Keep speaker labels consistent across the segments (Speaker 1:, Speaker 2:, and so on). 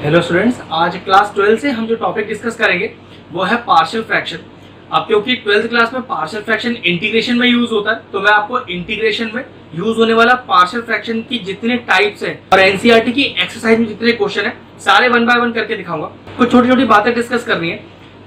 Speaker 1: Hello students, आज class 12 से हम जो टॉपिक डिस्कस करेंगे वो है पार्शियल फ्रैक्शन। अब क्योंकि 12th क्लास में पार्शियल फ्रैक्शन इंटीग्रेशन में यूज होता है, तो मैं आपको इंटीग्रेशन में यूज होने वाला पार्शियल फ्रैक्शन की जितने टाइप्स हैं और एनसीईआरटी की एक्सरसाइज में जितने क्वेश्चन है सारे वन बाय वन करके दिखाऊंगा। कुछ छोटी छोटी बातें डिस्कस करनी है।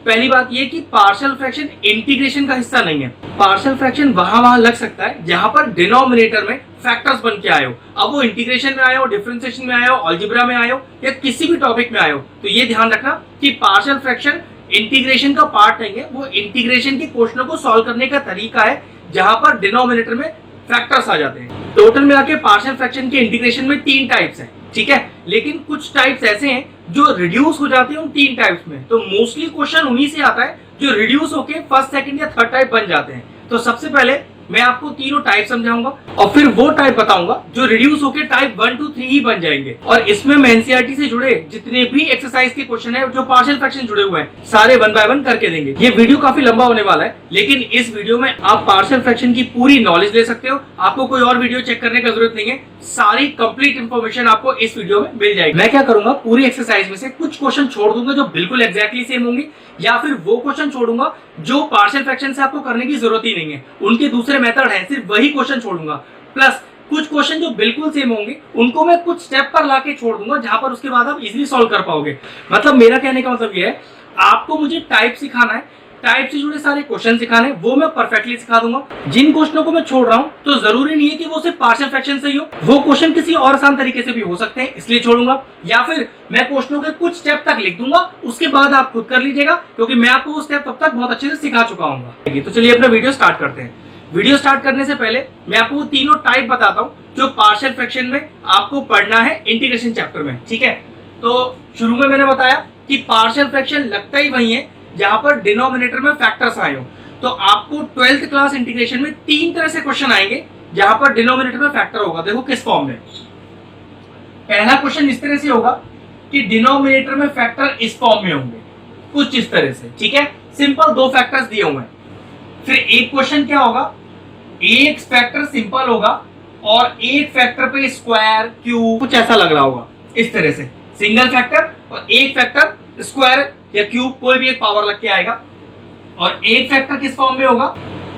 Speaker 1: पहली बात ये कि पार्शियल फ्रैक्शन इंटीग्रेशन का हिस्सा नहीं है। पार्शियल फ्रैक्शन वहां लग सकता है जहां पर डिनोमिनेटर में फैक्टर्स बन के आए हो। अब वो इंटीग्रेशन में आए हो, डिफरेंशिएशन में आए हो, अलजेब्रा में आए हो या किसी भी टॉपिक में आए हो, तो ये ध्यान रखना कि पार्शियल फ्रैक्शन इंटीग्रेशन का पार्ट नहीं है। वो इंटीग्रेशन के क्वेश्चनों को सॉल्व करने का तरीका है जहां पर डिनोमिनेटर में फैक्टर्स आ जाते हैं। टोटल मिला के पार्शियल फ्रैक्शन के इंटीग्रेशन में 3 टाइप्स हैं, ठीक है। लेकिन कुछ टाइप्स ऐसे हैं जो रिड्यूस हो जाते हैं उन 3 टाइप्स में। तो मोस्टली क्वेश्चन उन्हीं से आता है जो रिड्यूस होके फर्स्ट, सेकंड या थर्ड टाइप बन जाते हैं। तो सबसे पहले मैं आपको तीनों टाइप समझाऊंगा और फिर वो टाइप बताऊंगा जो रिड्यूस होके टाइप 1, 2, 3 ही बन जाएंगे। और इसमें मैं एनसीईआरटी से जुड़े जितने भी एक्सरसाइज के क्वेश्चन है जो पार्शियल फ्रैक्शन जुड़े हुए हैं सारे वन बाय वन करके देंगे। ये वीडियो काफी लंबा होने वाला है, लेकिन इस वीडियो में आप पार्शियल फ्रैक्शन की पूरी नॉलेज ले सकते हो। आपको कोई और वीडियो चेक करने का जरूरत नहीं है, सारी कंप्लीट इंफॉर्मेशन आपको इस वीडियो में मिल जाएगी। मैं क्या करूंगा, पूरी एक्सरसाइज में से कुछ क्वेश्चन छोड़ दूंगा जो बिल्कुल एग्जैक्टली सेम होंगे, या फिर वो क्वेश्चन छोड़ूंगा जो पार्शियल फ्रैक्शन से आपको करने की जरूरत ही नहीं है, उनके दूसरे मेथड है, सिर्फ वही क्वेश्चन छोड़ूंगा। प्लस कुछ क्वेश्चन जो बिल्कुल सेम होंगे उनको मैं कुछ स्टेप पर लाके छोड़ दूंगा जहां पर उसके बाद आप इजीली सॉल्व कर पाओगे। मतलब मेरा कहने का मतलब ये है, आपको मुझे टाइप सिखाना है, टाइप से जुड़े सारे क्वेश्चन सिखाने, वो मैं परफेक्टली सिखा दूंगा। जिन क्वेश्चनों को मैं छोड़ रहा हूं तो जरूरी नहीं है कि वो सिर्फ पार्शियल फ्रैक्शन से ही हो, वो क्वेश्चन किसी और आसान तरीके से भी हो सकते हैं, इसलिए छोड़ूंगा। या फिर मैं क्वेश्चनों के कुछ स्टेप तक लिख दूंगा, उसके बाद आप खुद कर लीजिएगा, क्योंकि मैं आपको वो स्टेप तब तक बहुत अच्छे से सिखा चुका हूँ। तो चलिए अपना वीडियो स्टार्ट करते हैं। वीडियो स्टार्ट करने से पहले मैं आपको वो तीनों टाइप बताता हूँ जो पार्शियल फ्रैक्शन में आपको पढ़ना है इंटीग्रेशन चैप्टर में, ठीक है। तो शुरू में मैंने बताया कि पार्शियल फ्रैक्शन लगता ही वही है जहां पर डिनोमिनेटर में फैक्टर्स आए हो। तो आपको 12th क्लास इंटीग्रेशन में 3 तरह से क्वेश्चन आएंगे जहां पर डिनोमिनेटर में फैक्टर होगा। देखो किस फॉर्म में। पहला क्वेश्चन इस तरह से होगा कि डिनोमिनेटर में फैक्टर इस फॉर्म में होंगे, कुछ इस तरह से, ठीक है। सिंपल 2 फैक्टर्स दिए हुए हैं। फिर एक क्वेश्चन क्या होगा, एक फैक्टर सिंपल होगा और एक फैक्टर पे स्क्वायर, क्यूब, कुछ ऐसा लग रहा होगा इस तरह से। सिंगल फैक्टर और एक फैक्टर स्क्वायर या क्यूब, कोई भी एक पावर लग के आएगा। और एक फैक्टर किस फॉर्म में होगा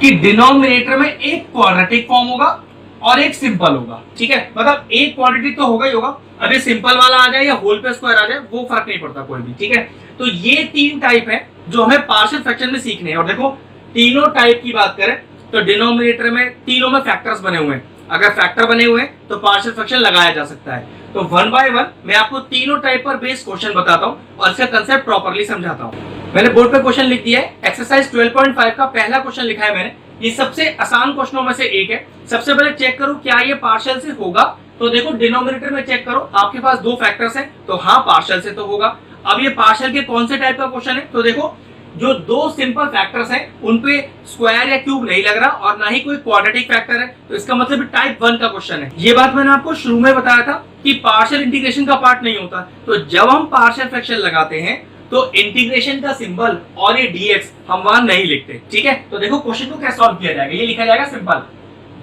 Speaker 1: कि डिनोमिनेटर में एक क्वाड्रेटिक फॉर्म होगा और एक सिंपल होगा, ठीक है। मतलब एक क्वाड्रेटिक तो होगा ही होगा, अभी सिंपल वाला आ जाए या होल पे स्क्वायर आ जाए वो फर्क नहीं पड़ता कोई भी, ठीक है। तो ये 3 टाइप है जो हमें पार्शियल फ्रैक्शन में सीखने हैं। और देखो तीनों टाइप की बात करें तो डिनोमिनेटर में तीनों में फैक्टर्स बने हुए हैं। अगर फैक्टर बने हुए हैं तो पार्शियल फ्रैक्शन लगाया जा सकता है। तो वन बाय वन मैं आपको तीनों टाइप पर बेस्ड क्वेश्चन बताता हूं और इसका कंसेप्ट प्रॉपर्ली समझाता हूं। मैंने बोर्ड पे क्वेश्चन लिख दिया है। एक्सरसाइज 12.5 का पहला क्वेश्चन लिखा है मैंने। ये सबसे आसान क्वेश्चनों में से एक है। सबसे पहले चेक करो क्या ये पार्शियल से होगा। तो देखो डिनोमिनेटर में चेक करो, आपके पास 2 फैक्टर्स हैं, तो हाँ पार्शियल से तो होगा। अब ये पार्शियल के कौन से टाइप का क्वेश्चन है, तो देखो जो 2 सिंपल फैक्टर्स हैं उन पे स्क्वायर या क्यूब नहीं लग रहा और ना ही कोई क्वाड्रेटिक फैक्टर है, तो इसका मतलब टाइप 1 का क्वेश्चन है। ये बात मैंने आपको शुरू में बताया था कि पार्शियल इंटीग्रेशन का पार्ट नहीं होता। तो जब हम पार्शियल फ्रैक्शन लगाते हैं तो इंटीग्रेशन का सिंबल और ये डीएक्स हम वहां नहीं लिखते, ठीक है। तो देखो क्वेश्चन को कैसे सॉल्व किया जाएगा, ये लिखा जाएगा सिंपल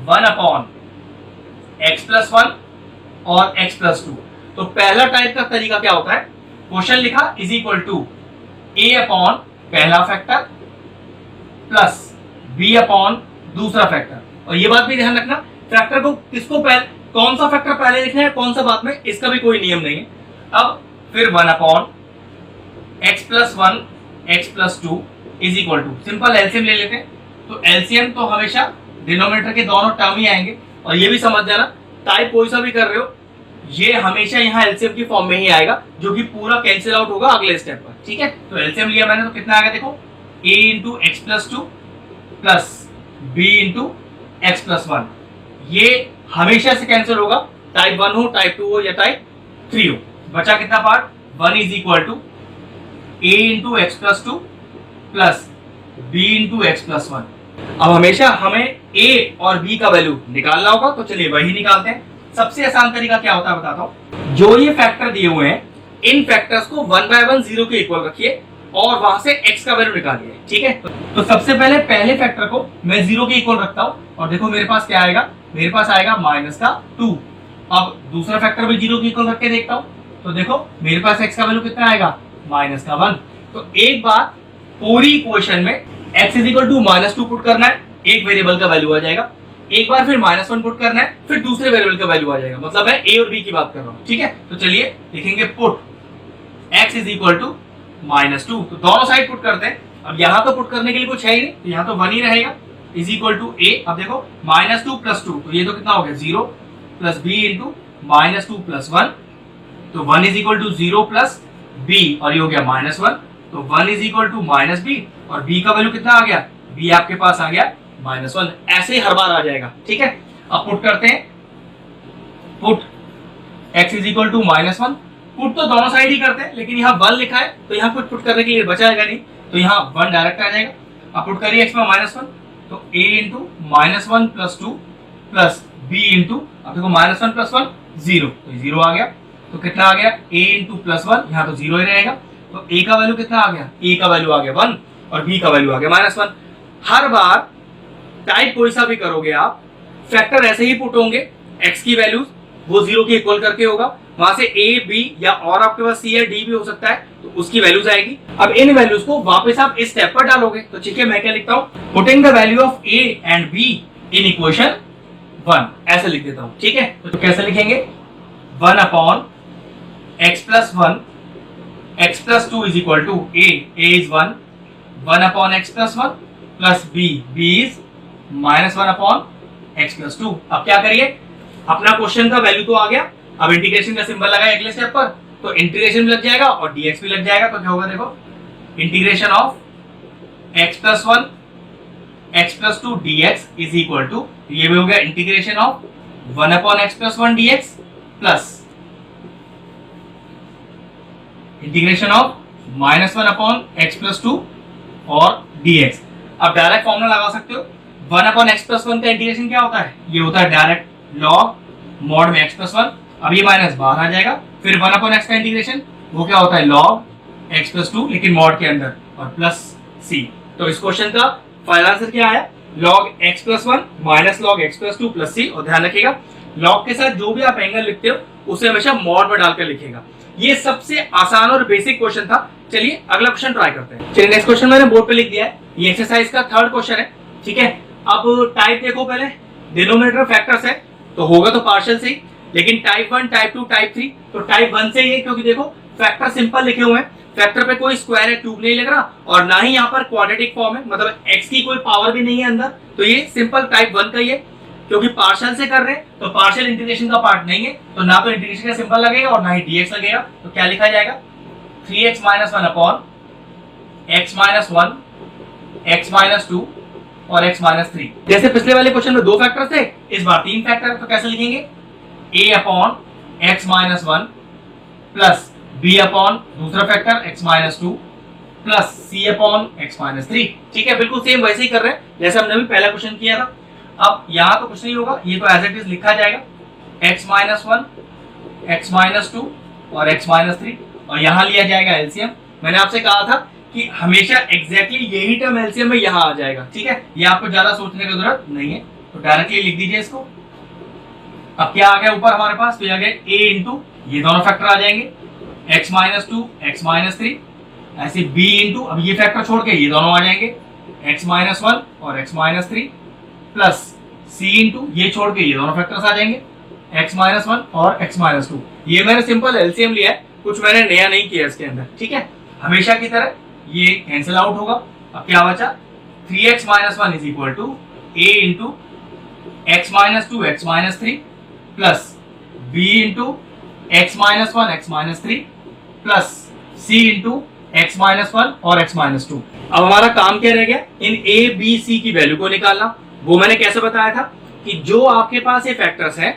Speaker 1: 1/x+1 और x+2। तो पहला टाइप का तरीका क्या होता है, क्वेश्चन लिखा इज इक्वल टू a/ पहला फैक्टर प्लस b अपॉन दूसरा फैक्टर। और ये बात भी ध्यान रखना, फैक्टर को किसको पहले, कौन सा फैक्टर पहले लिखना है कौन सा बाद में, इसका भी कोई नियम नहीं है। अब फिर 1/x+1 x+2 is equal to, simple LCM ले लेते हैं। तो एलसीएम तो हमेशा डिनोमिनेटर के दोनों टर्म ही आएंगे। और ये भी समझ जाना, टाइप कोई सा भी कर रहे हो ये हमेशा यहाँ एलसीएम की फॉर्म में ही आएगा, जो कि पूरा कैंसिल आउट होगा अगले स्टेप पर, ठीक है। तो एलसीएम लिया मैंने, तो कितना आएगा देखो, a into x+2 plus b into x+1। ये हमेशा से कैंसिल होगा, टाइप 1 हो, टाइप 2 हो या टाइप 3 हो। बचा कितना part, 1 is equal to a into x+2 plus b into x+1। अब हमेशा हमें a और b का वैल्यू निकालना होगा, तो चलिए वही निकालते हैं। सबसे आसान तरीका क्या होता है बताता हूं। जो ये फैक्टर दिए हुए हैं इन फैक्टर्स को 1 बाय 1 0 के इक्वल रखिए और वहां से x का वैल्यू निकालिए, ठीक है। तो सबसे पहले पहले फैक्टर को मैं 0 के इक्वल रखता हूं और देखो मेरे पास क्या आएगा, मेरे पास आएगा -2। अब दूसरा फैक्टर भी 0 के इक्वल रख के देखता हूं, तो देखो मेरे पास x का वैल्यू कितना आएगा, -1। तो एक बार पूरी इक्वेशन में x is equal to -2 put करना है, एक वेरिएबल का वैल्यू आ जाएगा। एक बार फिर -1 पुट करना है, फिर दूसरे वेरिएबल का वैल्यू आ जाएगा। मतलब है a और b की बात कर रहा हूं, ठीक है। तो चलिए लिखेंगे put x is equal to -2, तो दोनों साइड पुट करते हैं। अब यहां तो पुट करने के लिए कुछ है ही नहीं, तो यहां तो 1 ही रहेगा, इज इक्वल टू a। अब देखो -2 + 2, तो ये तो कितना हो गया 0 प्लस b इंटू -2 + 1, तो 1 is equal to 0 plus b, और ये हो गया -1, तो 1 इज इक्वल टू -b, और b का वैल्यू कितना आ गया, b आपके पास आ गया -1। ऐसे ही हर बार आ जाएगा, ठीक है। अब पुट करते हैं, put x is equal to -1। Put तो दोनों साइड ही करते हैं, लेकिन यहाँ 1 लिखा है तो यहाँ कुछ पुट करने के लिए बचाएगा नहीं, तो यहाँ 1 डायरेक्ट आ जाएगा। अब पुट करिए x में -1, तो a into -1 + 2 plus b into, अब देखो -1 + 1 0, तो 0 आ गया। तो कितना आ गया, a इंटू +1, यहाँ तो 0 ही रहेगा। तो a का वैल्यू कितना आ गया, a का वैल्यू आ गया 1 और b का वैल्यू आ गया -1। हर बार टाइप कोई सा भी करोगे आप, फैक्टर ऐसे ही पुट होंगे, x की वैल्यूज वो 0 के इक्वल करके होगा, वहां से a b या और आपके पास c या d भी हो सकता है, तो उसकी वैल्यूज आएगी। अब इन वैल्यूज को वापस आप इस स्टेप पर डालोगे, तो ठीक है मैं क्या लिखता हूं, putting the value of a and b in equation 1, ऐसे लिख देता हूं, ठीक है। तो कैसे लिखेंगे, 1 upon x + 1 x + 2 is equal to a is 1, 1 upon x + 1 plus b is -1 upon x + 2। अब क्या करिए, अपना क्वेश्चन का वैल्यू तो आ गया, अब इंटीग्रेशन का सिंबल लगाए अगले स्टेप पर, तो इंटीग्रेशन भी लग जाएगा और dx भी लग जाएगा। तो क्या होगा, देखो integration of x + 1 x + 2 dx is equal to, ये भी हो गया integration of 1 upon x + 1 dx plus integration of -1 upon x + 2 और dx। अब डायरेक्ट फॉर्मूला लगा सकते हो, 1 अपॉन x + 1 का इंटीग्रेशन क्या होता है, ये होता है डायरेक्ट लॉग मॉड में x + 1। अब ये माइनस बाहर आ जाएगा, फिर 1 अपॉन x का इंटीग्रेशन वो क्या होता है, लॉग x + 2 लेकिन मॉड के अंदर, और प्लस c। तो इस क्वेश्चन का फाइनल आंसर क्या आया, log x + 1 minus log x + 2 plus c। और ध्यान रखिएगा लॉग के साथ जो भी आप एंगल लिखते हो उसे हमेशा मॉड में डालकर लिखिएगा। ये सबसे आसान और बेसिक क्वेश्चन था। चलिए अगला क्वेश्चन ट्राई करते हैं। चलिए नेक्स्ट क्वेश्चन मैंने बोर्ड पे लिख दिया है, ये एक्सरसाइज का 3rd क्वेश्चन है, ठीक है। अब टाइप देखो, पहले डिनोमिनेटर फैक्टर्स है तो होगा तो पार्शियल से ही, लेकिन टाइप 1 टाइप 2 टाइप 3, तो टाइप 1 से ही है, क्योंकि देखो फैक्टर सिंपल लिखे हुए हैं, फैक्टर पे कोई स्क्वायर या क्यूब नहीं लग रहा, और ना ही यहाँ पर क्वाड्रेटिक फॉर्म है, मतलब x की कोई पावर भी नहीं है अंदर, तो ये सिंपल टाइप 1 का ही है। क्योंकि पार्शियल से कर रहे हैं तो पार्शियल इंटीग्रेशन का पार्ट नहीं है, तो ना तो इंटीग्रेशन का सिंबल लगेगा और ना ही dx लगेगा। तो क्या लिखा जाएगा, 3x - 1 अपॉन x - 1 x - 2 और x - 3। जैसे पिछले वाले क्वेश्चन में 2 फैक्टर थे, इस बार 3 फैक्टर, तो कैसे लिखेंगे, a upon x - 1 plus b upon दूसरा factor x - 2 plus c upon x - 3। ठीक है, बिल्कुल सेम वैसे ही कर रहे हैं जैसे हमने अभी पहला क्वेश्चन किया था। अब यहाँ तो कुछ नहीं होगा, ये तो एज इट इज लिखा जाएगा, x - 1 x - 2 और x - 3, और यहाँ लिया जाएगा एलसीएम। मैंने आपसे कहा था कि हमेशा एग्जैक्टली यही टर्म एलसीएम में यहाँ आ जाएगा, ठीक है, ये आपको ज्यादा सोचने की जरूरत नहीं है, तो डायरेक्टली लिख दीजिए इसको। अब क्या आ गया ऊपर हमारे पास, तो आ गया a इंटू, ये दोनों फैक्टर आ जाएंगे, x - 2 x - 3, ऐसे b इंटू, अब ये फैक्टर छोड़ के ये दोनों आ जाएंगे, x - 1 और x - 3 प्लस c इंटू, ये छोड़ के ये दोनों फैक्टर्स आ जाएंगे, x - 1 और x - 2। ये मैंने सिंपल एलसीएम लिया है, कुछ मैंने नया नहीं किया इसके अंदर, ठीक है। हमेशा की तरह ये कैंसिल आउट होगा। अब क्या बचा, 3x - 1 is equal to a into x - 2 x - 3 plus b into x - 1 x - 3 plus c into x - 1 और x - 2। अब हमारा काम क्या रह गया, इन a b c की वैल्यू को निकालना। वो मैंने कैसे बताया था कि जो आपके पास ये फैक्टर्स हैं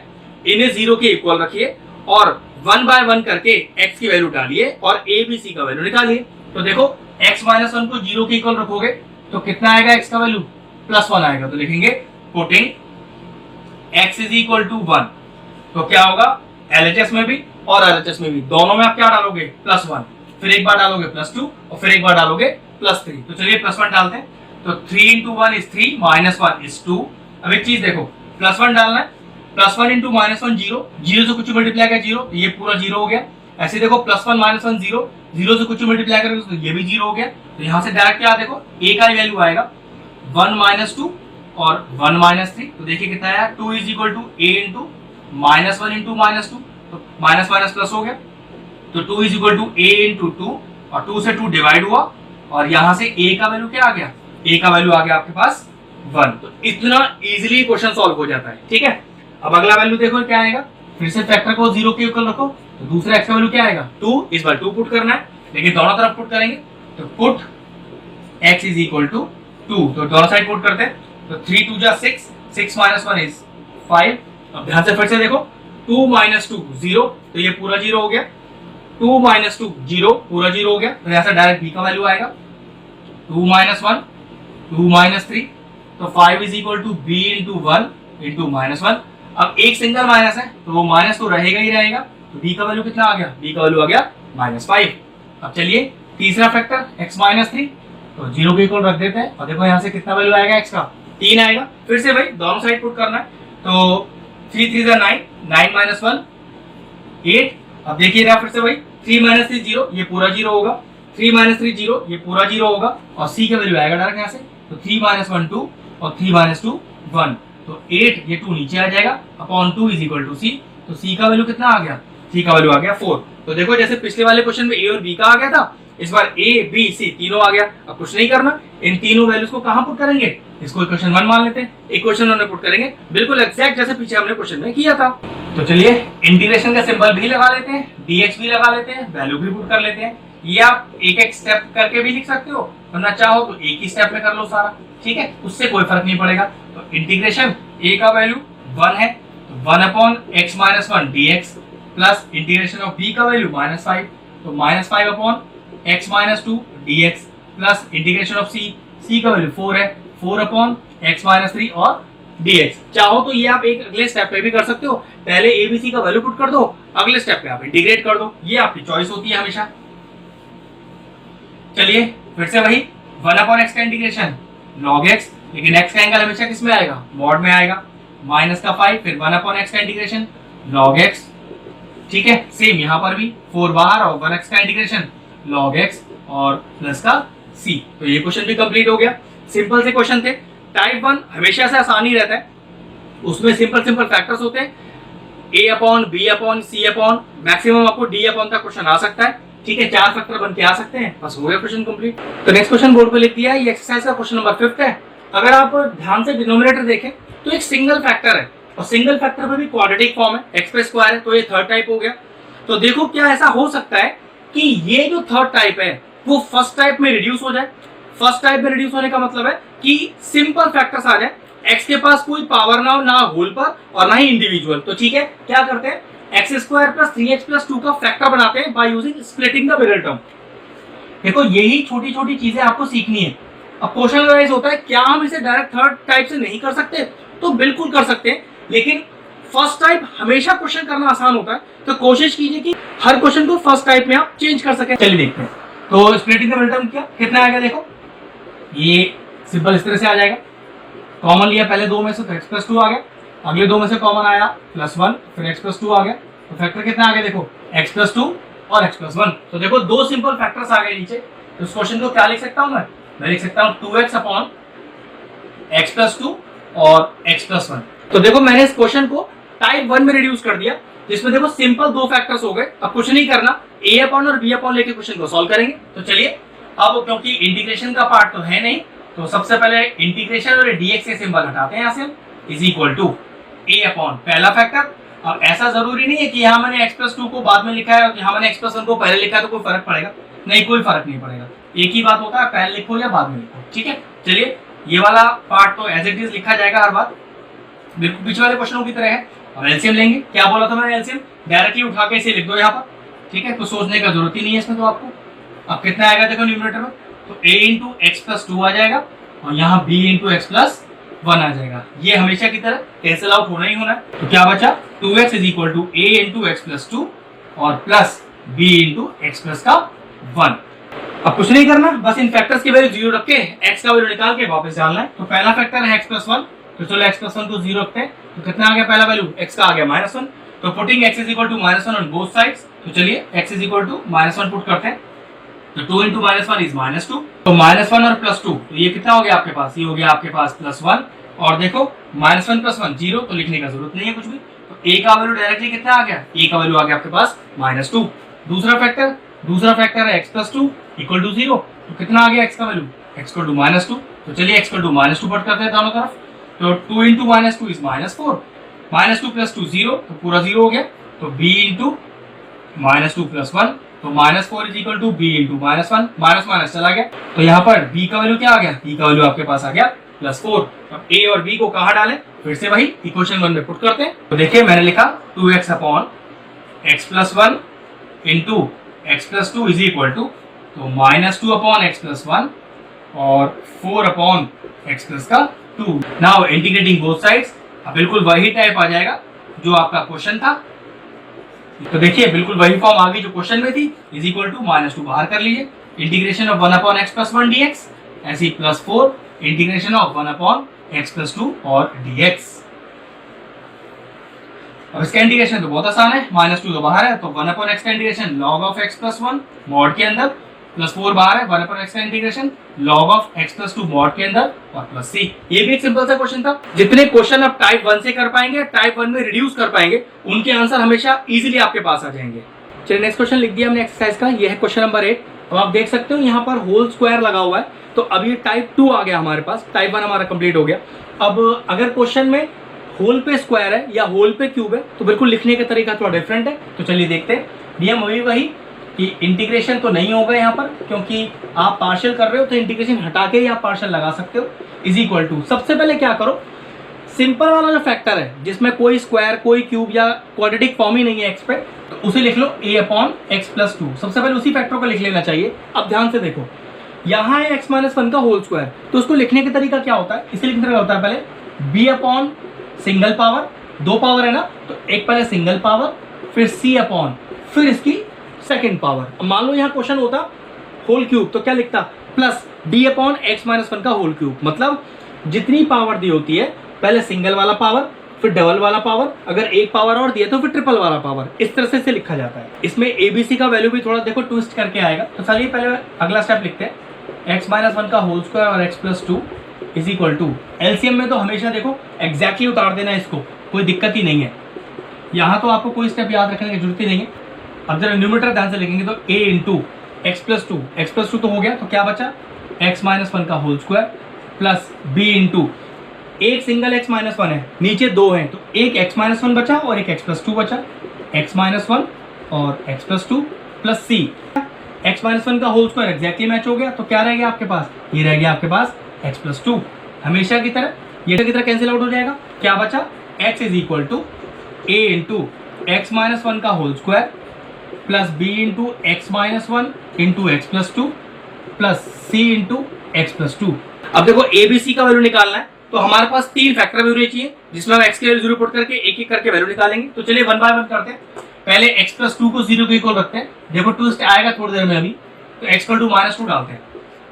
Speaker 1: इन्हें 0 के इक्वल रखिए और 1 बाय 1 करके x की वैल्यू डालिए और a b c का वैल्यू निकालिए। तो देखो x - 1 को 0 के इक्वल रखोगे तो कितना आएगा, x का वैल्यू +1 आएगा। तो लिखेंगे putting x is equal to 1, तो क्या होगा, LHS में भी और RHS में भी दोनों में आप क्या डालोगे, +1, फिर एक बार डालोगे +2 और फिर एक बार डालोगे +3। तो चलिए +1 डालते हैं, तो 3 इंटू 1 इज 3 -1 इज 2। अब एक चीज देखो, +1 डालना है, +1 इंटू -1 0, 0 से कुछ मल्टीप्लाई किया 0, तो ये पूरा 0 हो गया। ऐसे देखो +1 -1 0, 0 से कुछ मल्टीप्लाई करोगे तो ये भी 0 हो गया। तो यहाँ से डायरेक्ट क्या देखो a का वैल्यू आएगा 1 - 2 और 1 - 3। तो देखिए कितना आया 2 = a इंटू -1 इंटू -2, तो माइनस माइनस प्लस हो गया। तो 2 = a इंटू 2 और 2 से 2 डिवाइड हुआ और यहाँ से a का वैल्यू क्या आ गया, a का वैल्यू आ गया आपके पास 1। तो इतना इजीली क्वेश्चन सॉल्व हो जाता है। ठीक है, अब अगला वैल्यू देखो क्या आएगा, फिर से फैक्टर को 0 के इक्वल रखो। तो दूसरा x का वैल्यू क्या आएगा 2, इस बार 2 पुट करना है, लेकिन दोनों तरफ पुट करेंगे। तो पुट x = 2, तो दोनों साइड पुट करते हैं। तो 3 × 2 = 6, 6 - 1 = 5। अब ध्यान से फिर से देखो 2 - 2 0, तो ये पूरा 0 हो गया। 2 - 2 0, पूरा 0 हो गया। तो यहाँ से डायरेक्ट b का वैल्यू आएगा 2 - 1 2 - 3, तो 5 = b × 1 × -1। अब एक सिंगल माइनस है तो वो माइनस तो रहेगा ही रहेगा। तो b का वैल्यू कितना आ गया, b का वैल्यू आ गया -5। अब चलिए तीसरा फैक्टर x - 3, तो 0 के इक्वल रख देते हैं और देखो यहाँ से कितना वैल्यू आएगा x का 3 आएगा। फिर से भाई दोनों साइड पुट करना है। तो 3 × 3 = 9, 9 - 1 8। अब देखिए ना फिर से भाई 3 - 3 0, ये पूरा 0 होगा। 3 - 3 0, ये पूरा 0 होगा और c का वैल्यू आएगा डायरेक्ट यहाँ से। तो 3 - 1 2 और 3 - 2 1, तो 8, ये 2 नीचे आ जाएगा अपॉन 2 = c। तो c का वैल्यू कितना आ गया, c का वैल्यू आ गया 4। तो देखो जैसे पिछले वाले क्वेश्चन में a और b का आ गया था, इस बार a b c तीनों आ गया। अब कुछ नहीं करना, इन तीनों वैल्यूज को कहां पुट करेंगे, इसको इक्वेशन 1 मान लेते हैं, इक्वेशन 1 में पुट करेंगे, बिल्कुल एग्जैक्ट जैसे पीछे हमने क्वेश्चन में किया था। तो चलिए इंटीग्रेशन का सिंबल भी लगा लेते हैं, dx भी लगा लेते हैं, वैल्यू भी पुट कर लेते हैं। ये आप एक एक स्टेप करके भी लिख सकते हो, वरना चाहो तो एक ही स्टेप में कर लो सारा। ठीक है, उससे कोई फर्क नहीं पड़ेगा। तो इंटीग्रेशन a का वैल्यू 1 है, तो 1/x - 1 dx plus integration of b का वैल्यू -5, तो -5/x - 2 dx plus integration of c का वैल्यू 4 है, 4/x - 3 और dx। चाहो तो ये आप एक अगले स्टेप पे भी कर सकते हो, पहले a b c का वैल्यू पुट कर दो, अगले स्टेप पे आप इंटीग्रेट कर दो, ये आपकी चॉइस होती है हमेशा। चलिए फिर से वही 1/x का इंटीग्रेशन log x, लेकिन x का एंगल हमेशा किस में आएगा, मॉड में आएगा, -5, फिर 1/x का इंटीग्रेशन log x। ठीक है, सेम यहाँ पर भी 4 बाहर और 1x का इंटीग्रेशन log x और प्लस का c। तो ये क्वेश्चन भी कंप्लीट हो गया। सिंपल से क्वेश्चन थे। टाइप 1 हमेशा से आसान ही रहता है, उसमें सिंपल फैक्टर्स होते हैं, a/b/c/, मैक्सिमम आपको d/ तक क्वेश्चन आ सकता है। ठीक है, 4 फैक्टर बन के आ सकते हैं, बस हो गया क्वेश्चन कंप्लीट। तो नेक्स्ट क्वेश्चन बोर्ड पे लिख दिया है, ये एक्सरसाइज का क्वेश्चन नंबर 5 है। अगर आप ध्यान से डिनोमिनेटर देखें तो एक सिंगल फैक्टर है और सिंगल फैक्टर में भी क्वाड्रेटिक फॉर्म है, x² है, तो ये थर्ड टाइप हो गया। तो देखो क्या ऐसा हो सकता है कि ये जो थर्ड टाइप है वो फर्स्ट टाइप में रिड्यूस हो जाए। फर्स्ट टाइप में रिड्यूस होने का मतलब है कि सिंपल फैक्टर्स आ जाए, x के पास कोई पावर ना हो, ना होल पर और ना ही इंडिविजुअल। तो ठीक है, क्या करते हैं, x² + 3x + 2 का फैक्टर बनाते हैं by using splitting the middle term. देखो यही छोटी छोटी चीजें आपको सीखनी है। अब क्वेश्चन वाइज होता है, क्या हम इसे डायरेक्ट थर्ड टाइप से नहीं कर सकते, तो बिल्कुल कर सकते हैं, लेकिन फर्स्ट टाइप हमेशा क्वेश्चन करना आसान होता है, तो कोशिश कीजिए कि हर क्वेश्चन को फर्स्ट टाइप में आप चेंज कर सके। चलिए देखते हैं। तो स्प्लिटिंग द मिडिल टर्म कितना आएगा, देखो ये सिंपल इस तरह से आ जाएगा। कॉमन लिया पहले 2 में से, तो x + 2 आ गया, अगले 2 में से कॉमन आया +1, फिर x + 2 आ गया। तो फैक्टर कितना आ गया, देखो x + 2 और x + 1। तो देखो 2 सिंपल फैक्टर्स आ गए नीचे। तो इस क्वेश्चन को क्या लिख सकता हूं मैं लिख सकता हूं 2x/x + 2 और x + 1। तो देखो मैंने इस क्वेश्चन को टाइप 1 में रिड्यूस कर दिया, जिसमें देखो सिंपल 2 फैक्टर्स हो गए। अब कुछ नहीं करना, a/ और b/ लेके क्वेश्चन को सॉल्व करेंगे। तो चलिए, अब क्योंकि इंटीग्रेशन का पार्ट तो है नहीं, तो सबसे पहले इंटीग्रेशन और dx के सिंबल हटाते हैं यहाँ से, a/, पहला फैक्टर। अब ऐसा जरूरी नहीं है कि यहाँ मैंने x + 2 को बाद में लिखा है और यहाँ मैंने x + 1 को पहले लिखा है तो कोई फर्क पड़ेगा, नहीं कोई फर्क नहीं पड़ेगा, एक ही बात होता है, पहले लिखो या बाद में लिखो। ठीक है, चलिए ये वाला पार्ट तो एज इट इज लिखा जाएगा हर बार, बिल्कुल पीछे वाले क्वेश्चनों की तरह है। और एलसीएम लेंगे, क्या बोला था मैंने, एलसीएम डायरेक्टली उठा के इसे लिख दो यहाँ पर। ठीक है, तो सोचने का जरूरत ही नहीं है इसमें। तो आपको अब कितना आएगा, देखो न्यूमरेटर में, तो a × x + 2 आ जाएगा और यहाँ b × x + 1 आ जाएगा। ये हमेशा की तरह कैंसिल आउट होना ही होना है। तो क्या बचा, 2x = a × x + 2 और प्लस b × x + 1। अब कुछ नहीं करना, बस इन फैक्टर्स की वैल्यू 0 रख के x का वैल्यू निकाल के वापस डालना है। तो पहला फैक्टर है x + 1, तो चलो x + 1 को 0 रखते हैं। तो कितना आ गया पहला वैल्यू, x का आ गया -1, तो putting x is equal to -1 on both sides, तो चलिए x is equal to -1 put करते हैं। तो 2 इंटू -1 इज -2, तो -1 और +2, तो ये कितना हो गया आपके पास, ये हो गया आपके पास +1। और देखो -1 + 1 0, तो लिखने का जरूरत नहीं है कुछ भी, तो a का वैल्यू डायरेक्टली कितना आ गया, a का वैल्यू आ गया आपके पास -2। दूसरा फैक्टर है x + 2 इक्वल टू 0, तो कितना आ गया x का वैल्यू, x = -2, तो चलिए x = -2 पुट करते हैं दोनों तरफ। तो 2 इंटू -2 इज -4, -2 + 2 0, तो पूरा 0 हो गया। तो b इंटू -2 + 1, तो -4 is equal to b into -1, minus चला गया, तो यहाँ पर b का वैल्यू क्या आ गया, b का वैल्यू आपके पास आ गया +4। अब a और b को कहाँ डालें, फिर से वही इक्वेशन 1 में पुट करते हैं। तो देखिए मैंने लिखा 2x upon x + 1 into x + 2 is equal to, तो -2 अपॉन x + 1 और 4 upon x + 2। Now integrating both sides, बिल्कुल वही टाइप आ जाएगा जो आपका क्वेश्चन था। तो देखिए बिल्कुल वही फॉर्म आ गई जो क्वेश्चन में थी, इज इक्वल टू -2 बाहर कर लीजिए, integration of 1 upon x + 1 dx, ऐसे ही +4 इंटीग्रेशन ऑफ 1 अपॉन x + 2 और dx। अब इसका इंटीग्रेशन तो बहुत आसान है, -2 तो बाहर है, तो 1 अपॉन x का integration log of x + 1 mod के अंदर, +4 बाहर है, 1 अपॉन x का integration log of x + 2 mod के अंदर और +c। ये भी एक सिंपल सा क्वेश्चन था। जितने क्वेश्चन आप टाइप 1 से कर पाएंगे, टाइप 1 में रिड्यूस कर पाएंगे, उनके आंसर हमेशा इजीली आपके पास आ जाएंगे। चलिए नेक्स्ट क्वेश्चन लिख दिया हमने एक्सरसाइज का, ये है क्वेश्चन नंबर 8। अब आप देख सकते हो यहाँ पर होल स्क्वायर लगा हुआ है, तो अब ये टाइप 2 आ गया हमारे पास, टाइप 1 हमारा कंप्लीट हो गया। अब अगर क्वेश्चन में होल पे स्क्वायर है या होल पे क्यूब है, तो बिल्कुल लिखने का तरीका थोड़ा डिफरेंट है। तो चलिए देखते हैं, नियम वही कि इंटीग्रेशन तो नहीं होगा यहाँ पर, क्योंकि आप पार्शियल कर रहे हो, तो इंटीग्रेशन हटा के ही आप पार्शियल लगा सकते हो। इज इक्वल टू, सबसे पहले क्या करो, सिंपल वाला जो फैक्टर है जिसमें कोई स्क्वायर कोई क्यूब या क्वाड्रेटिक फॉर्म ही नहीं है एक्स पे, तो उसे लिख लो a अपॉन x + 2, सबसे पहले उसी फैक्टर को लिख लेना चाहिए। अब ध्यान से देखो, यहाँ है x - 1 का होल स्क्वायर, तो उसको लिखने का तरीका क्या होता है, इसे लिखने का होता है पहले b upon single power, 2 power है ना, तो एक पहले सिंगल पावर, फिर c अपॉन, फिर इसकी सेकेंड पावर। अब मान लो यहाँ क्वेश्चन होता होल क्यूब, तो क्या लिखता, प्लस d अपॉन x - 1 का होल क्यूब, मतलब जितनी पावर दी होती है पहले सिंगल वाला पावर, फिर डबल वाला पावर, अगर एक पावर और दिया तो फिर ट्रिपल वाला पावर, इस तरह से इसे लिखा जाता है। इसमें ABC का वैल्यू भी थोड़ा देखो ट्विस्ट करके आएगा। तो चलिए पहले अगला स्टेप लिखते हैं, x - 1 का होल स्क्वायर और x + 2 is equal to, LCM में तो हमेशा देखो एग्जैक्टली उतार देना इसको, कोई दिक्कत ही नहीं है, यहाँ तो आपको कोई स्टेप याद रखने की जरूरत ही नहीं है। अब जब न्यूमरेटर ध्यान से लिखेंगे तो a इंटू x + 2, x + 2 तो हो गया, तो क्या बचा, x - 1 का whole square plus b into, एक सिंगल x - 1 है, नीचे 2 हैं, तो एक x - 1 बचा और एक x + 2 बचा, x - 1 और x + 2 प्लस c, x - 1 का होल स्क्वायर एग्जैक्टली मैच हो गया, तो क्या रह गया आपके पास, ये रह गया आपके पास x + 2, हमेशा की तरह ये की तरह कैंसिल आउट हो जाएगा, क्या बचा, x is equal to a into x - 1 का whole square plus b into x - 1 into x + 2 plus c into x + 2। अब देखो ABC का वैल्यू निकालना है, तो हमारे पास 3 फैक्टर वैल्यू चाहिए, जिसमें हम x की वैल्यू 0 पुट करके एक एक करके वैल्यू निकालेंगे। तो चलिए 1 बाय 1 करते हैं। पहले x + 2 को 0 के इक्वल रखते हैं, देखो ट्विस्ट आएगा थोड़ी देर में अभी। तो x = -2 डालते हैं,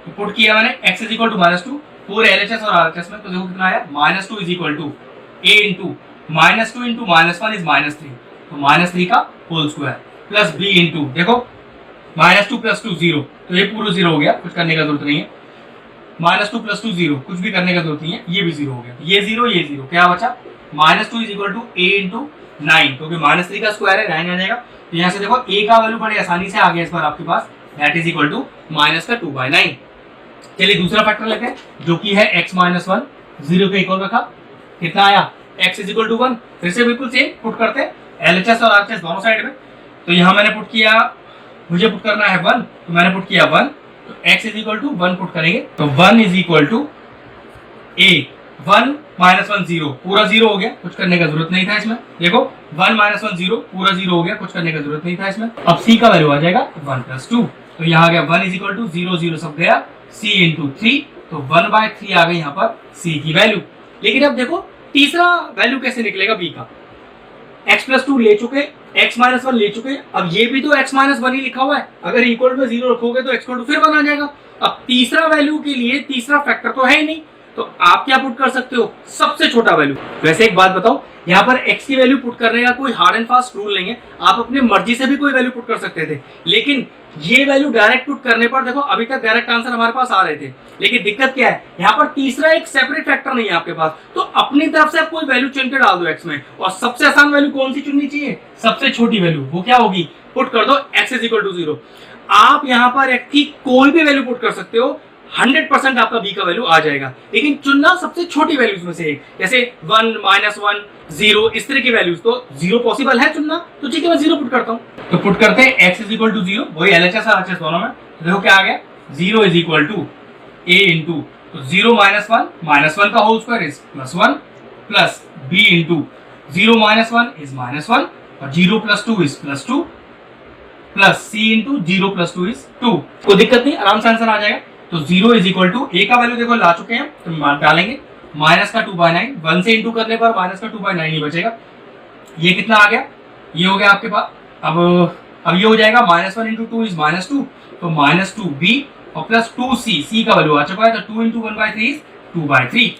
Speaker 1: तो पुट किया मैंने x = -2 पूरे LHS और RHS में, तो देखो कितना आया, -2 is equal to a into -2 into -1 is -3, तो -3 का whole square plus b into, देखो -2 + 2 0, तो ये पूरा 0 हो गया, कुछ करने का जरूरत नहीं है, -2 + 2 0, कुछ भी करने का जरूरत नहीं है, ये भी 0 हो गया, ये 0, क्या बचा, -2 is equal to a into 9, क्योंकि -3 का स्क्वायर है 9 आ जाएगा। तो यहाँ से देखो a का वैल्यू बड़ी आसानी से आ गया इस बार आपके पास, दैट इज इक्वल टू -2/9। चलिए दूसरा फैक्टर लेते हैं, जो कि है x - 1 0 के इक्वल रखा, कितना आया, x इज इक्वल टू 1, फिर से बिल्कुल सेम पुट करते हैं LHS और RHS दोनों साइड में। तो यहाँ मैंने पुट किया, मुझे पुट करना है 1, तो मैंने पुट किया 1, तो x is equal to 1 put करेंगे, तो 1 इज इक्वल टू a, 1 - 1 0, पूरा 0 हो गया, कुछ करने का जरूरत नहीं था इसमें, देखो 1 - 1 0, पूरा 0 हो गया, कुछ करने का जरूरत नहीं था इसमें। अब c का वैल्यू आ जाएगा 1 + 2, तो यहाँ आ गया 1 इज इक्वल टू 0 0 सब गया, c इंटू 3, तो 1/3 आ गई यहाँ पर c की वैल्यू। लेकिन अब देखो तीसरा वैल्यू कैसे निकलेगा b का, x + 2 ले चुके, x - 1 ले चुके, अब ये भी तो x - 1 ही लिखा हुआ है, अगर इक्वल में 0 रखोगे तो x = फिर 1 आ जाएगा। अब तीसरा वैल्यू के लिए तीसरा फैक्टर तो है ही नहीं, तो आप क्या पुट कर सकते हो, सबसे छोटा वैल्यू। वैसे एक बात बताओ, यहाँ पर x की वैल्यू पुट करने का कोई हार्ड एंड फास्ट रूल नहीं है, आप अपनी मर्जी से भी कोई वैल्यू पुट कर सकते थे, लेकिन ये वैल्यू डायरेक्ट पुट करने पर देखो अभी तक डायरेक्ट आंसर हमारे पास आ रहे थे, लेकिन दिक्कत क्या है, यहाँ पर तीसरा एक सेपरेट फैक्टर नहीं है आपके पास, तो अपनी तरफ से आप कोई वैल्यू चुन के डाल दो x में, और सबसे आसान वैल्यू कौन सी चुननी चाहिए, सबसे छोटी वैल्यू, वो क्या होगी, पुट कर दो x इज इक्वल टू 0। आप यहाँ पर x की कोई भी वैल्यू पुट कर सकते हो, 100% आपका b का वैल्यू आ जाएगा, लेकिन चुनना सबसे छोटी वैल्यूज में से एक, जैसे 1, -1, 0 इस तरह की वैल्यूज, तो 0 पॉसिबल है चुनना, तो ठीक है मैं 0 पुट करता हूँ। तो पुट करते हैं x इज इक्वल टू 0, वही LHS और RHS दोनों में, तो देखो क्या आ गया, 0 is equal to a into, तो 0 -1 का whole square is +1 plus b into 0 -1 is -1 और 0 + 2 is +2 plus c into 0 + 2 is 2। कोई दिक्कत नहीं, आराम से आंसर आ जाएगा। तो 0 इज इक्वल टू a का वैल्यू देखो ला चुके हैं, तो डालेंगे माइनस का 2/9, 1 से इंटू करने पर माइनस का 2/9 ही बचेगा। ये कितना आ गया, ये हो गया आपके पास, अब ये हो जाएगा -1 इंटू 2 इज -2, तो -2b और प्लस 2c, c का वैल्यू आ चुका है, तो 2 इंटू 1/3 इज 2/3।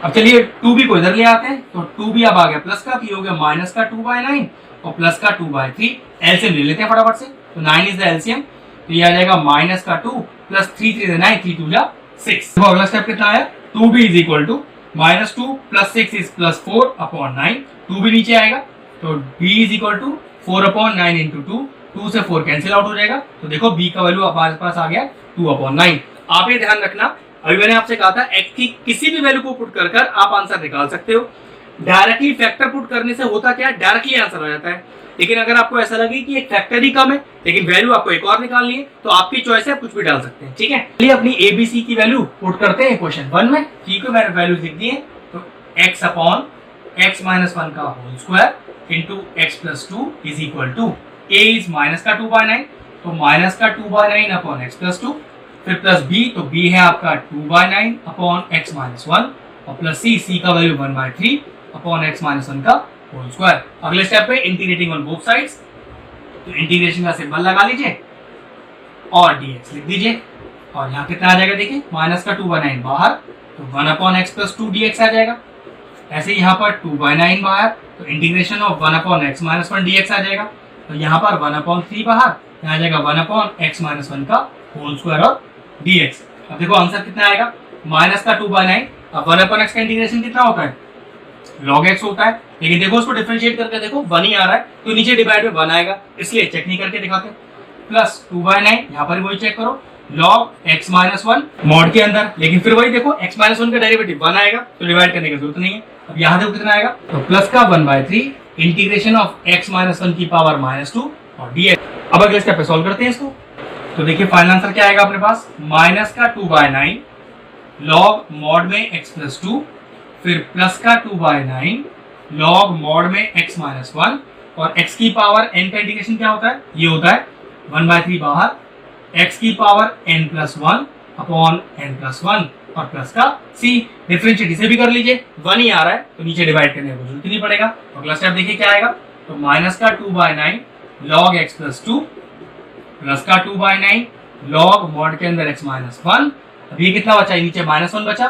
Speaker 1: अब चलिए 2b को इधर ले आते हैं, तो 2b अब आ गया प्लस का, तो ये हो गया माइनस का 2/9 और प्लस का 2/3। एलसीएम ले लेते हैं फटाफट से, तो 9 इज द एलसीएम, तो ये आ जाएगा माइनस का 2 प्लस 3 3 9, 3 2 6। तो अगला स्टेप कितना आया, 2b is equal to -2 plus 6 is +4/9, 2 भी नीचे आएगा, तो b is equal to 4/9 into 2 से 4 कैंसिल आउट हो जाएगा, तो देखो b का वैल्यू हमारे पास आ गया 2/9। आप ये ध्यान रखना, अभी मैंने आपसे कहा था x की किसी भी वैल्यू को पुट कर आप आंसर निकाल सकते हो। डायरेक्टली फैक्टर पुट करने से होता क्या है, डायरेक्टली आंसर आ जाता है, लेकिन अगर आपको ऐसा लगे कि एक फैक्टर ही कम है लेकिन वैल्यू आपको एक और निकालनी है, तो आपकी चॉइस है, आप कुछ भी डाल सकते हैं, ठीक है। चलिए अपनी ABC की वैल्यू पुट करते हैं क्वेश्चन 1 में, ठीक है, मैंने वैल्यू लिख दी है, तो x/x - 1 का whole square into x + 2 is equal to a is minus का 2/9, तो माइनस का 2/9 अपॉन x + 2, फिर प्लस b, तो b है आपका 2/9 अपॉन x - 1 और प्लस c का वैल्यू 1/3 अपॉन x - 1 का होल स्क्वायर। अगले स्टेप पे इंटीग्रेटिंग ऑन बोथ साइड्स, तो इंटीग्रेशन का सिंबल लगा लीजिए और dx लिख दीजिए, और यहाँ कितना आ जाएगा देखिए, माइनस का 2/9 बाहर, तो 1/x + 2 dx आ जाएगा। ऐसे यहाँ पर 2/9 बाहर, तो इंटीग्रेशन ऑफ 1/x - 1 dx आ जाएगा, तो यहाँ पर 1/3 बाहर, यहाँ आ जाएगा 1/x - 1 का होल स्क्वायर और dx। अब देखो आंसर कितना आएगा, माइनस का 2/9, अब 1/x का इंटीग्रेशन कितना होता है, log x होता है, लेकिन देखो उसको डिफरेंशिएट करके देखो 1 ही आ रहा है, तो नीचे डिवाइड में 1 आएगा, इसलिए चेक नहीं करके दिखाते, प्लस 2/9, यहाँ पर वही चेक करो, log x - 1 मॉड के अंदर, लेकिन फिर वही देखो x - 1 का डेरिवेटिव 1 आएगा, तो डिवाइड करने की जरूरत नहीं है। अब यहाँ देखो कितना आएगा, तो प्लस का 1/3 इंटीग्रेशन ऑफ x - 1 की पावर -2 और dx। अब अगले स्टेप पे सॉल्व करते हैं इसको, तो देखिए फाइनल आंसर क्या आएगा अपने पास, माइनस का 2/9 log मॉड में x + 2, फिर प्लस का 2/9 log मॉड में x - 1, और x की पावर n का इंटीग्रेशन क्या होता है, ये होता है 1/3 बाहर, x की पावर n + 1 अपॉन n + 1 और प्लस का c, डिफरेंशिएट इसे भी कर लीजिए, 1 ही आ रहा है, तो नीचे डिवाइड करने की जरूरत नहीं पड़ेगा। अगला स्टेप देखिए क्या आएगा, तो माइनस का 2/9 log x + 2 प्लस का 2/9 log मॉड के अंदर x - 1, अब ये कितना बचा, नीचे -1 बचा,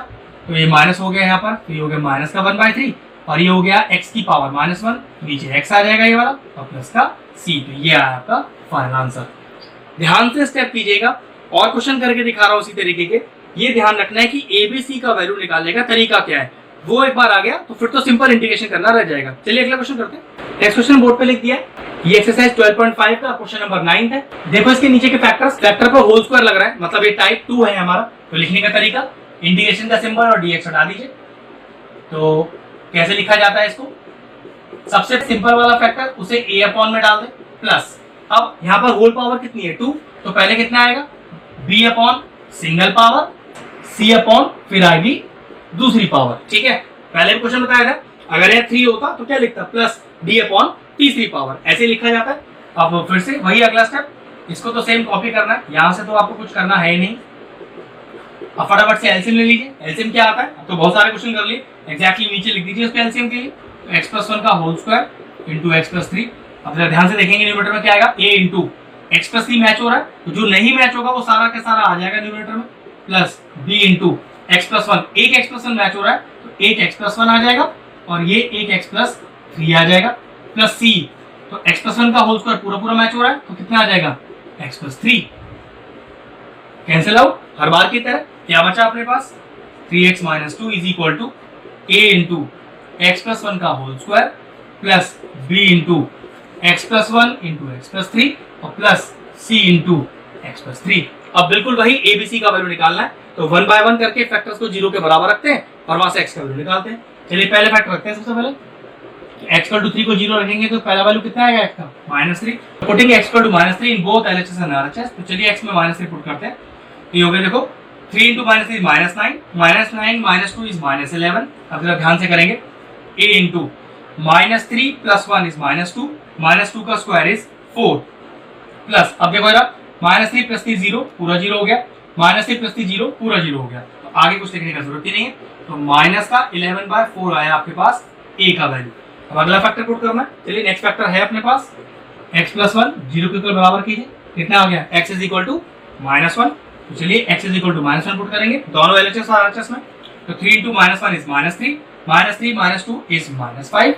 Speaker 1: तो ये माइनस हो गया यहाँ पर, तो ये हो गया माइनस का 1/3 और ये हो गया x की पावर -1, नीचे x आ जाएगा ये वाला और प्लस का c, तो ये आया आपका फाइनल आंसर। ध्यान से स्टेप कीजिएगा, और क्वेश्चन करके दिखा रहा हूँ उसी तरीके के, ये ध्यान रखना है कि ABC का वैल्यू निकालने का तरीका क्या है, वो एक बार आ गया तो फिर तो सिंपल इंटीग्रेशन करना रह जाएगा। चलिए अगला क्वेश्चन करते हैं। नेक्स्ट क्वेश्चन बोर्ड पे लिख दिया है, ये एक्सरसाइज 12.5 का क्वेश्चन नंबर 9 है। देखो इसके नीचे के फैक्टर्स, फैक्टर पर होल स्क्वायर लग रहा है, मतलब ये टाइप 2 है हमारा, तो लिखने का तरीका इंटीग्रेशन का सिंबल और dx हटा दीजिए। तो कैसे लिखा जाता है इसको, सबसे सिंपल वाला फैक्टर उसे a अपॉन में डाल दे, प्लस अब यहाँ पर होल पावर कितनी है 2, तो पहले कितना आएगा b upon single power, c upon फिर आएगी दूसरी पावर, ठीक है। पहले भी क्वेश्चन बताया था, अगर यह 3 होता तो क्या लिखता, प्लस d अपॉन तीसरी पावर, ऐसे लिखा जाता है। अब फिर से वही अगला स्टेप, इसको तो सेम कॉपी करना है, यहाँ से तो आपको कुछ करना है ही नहीं। अब फटाफट से एलसीएम ले लीजिए, एलसीएम क्या आता है, अब तो बहुत सारे क्वेश्चन कर लिए, एग्जैक्टली नीचे लिख दीजिए उसके एलसीएम के लिए, तो x + 1 का होल स्क्वायर इंटू x + 3। अब जरा ध्यान से देखेंगे न्यूमरेटर में क्या आएगा, a इंटू x + 3 मैच हो रहा है, तो जो नहीं मैच होगा वो सारा का सारा आ जाएगा न्यूमरेटर में, plus b into x plus one, एक x प्लस वन मैच हो रहा है तो एक x प्लस वन आ जाएगा और ये एक x प्लस थ्री आ जाएगा प्लस c, तो x प्लस वन का होल स्क्वायर पूरा पूरा मैच हो रहा है तो कितना आ जाएगा x plus three, cancel out. हर बार की तरह क्या बचा अपने पास 3x minus two is equal to a into X plus one का whole square plus b into X plus one into X plus three और plus c into X plus three. अब बिल्कुल वही एबीसी का वैल्यू निकालना है तो one by one करके फैक्टर्स को जीरो के बराबर रखते हैं और वहां से एक्स का वैल्यू निकालते हैं। चलिए पहले फैक्टर रखते हैं सबसे पहले, एक्स इक्वल टू थ्री को जीरो रखेंगे तो पहला वैल्यू कितना आएगा एक्स का minus three, putting x equal to minus three in both LHS and RHS, तो चलिए एक्स में माइनस थ्री पुट करते हैं तो ये हो गया देखो 3 into minus three minus nine minus two is minus 11। अब जरा ध्यान से करेंगे a into minus three plus one is minus two का स्क्वायर इज 4 प्लस, अब देखो जरा minus three plus three zero पूरा जीरो हो गया, minus three plus three zero पूरा जीरो हो गया, तो आगे कुछ लिखने का जरूरत ही नहीं है, तो माइनस का 11/4 आया आपके पास a का वैल्यू। अब अगला फैक्टर पुट करना है, चलिए नेक्स्ट फैक्टर है अपने पास x प्लस वन, जीरो के बराबर कीजिए, कितना आ गया x is equal to minus one, तो चलिए x is equal to minus one put करेंगे दोनों एलएचएस और आरएचएस में, तो 3 into minus one is minus three minus two is minus 5।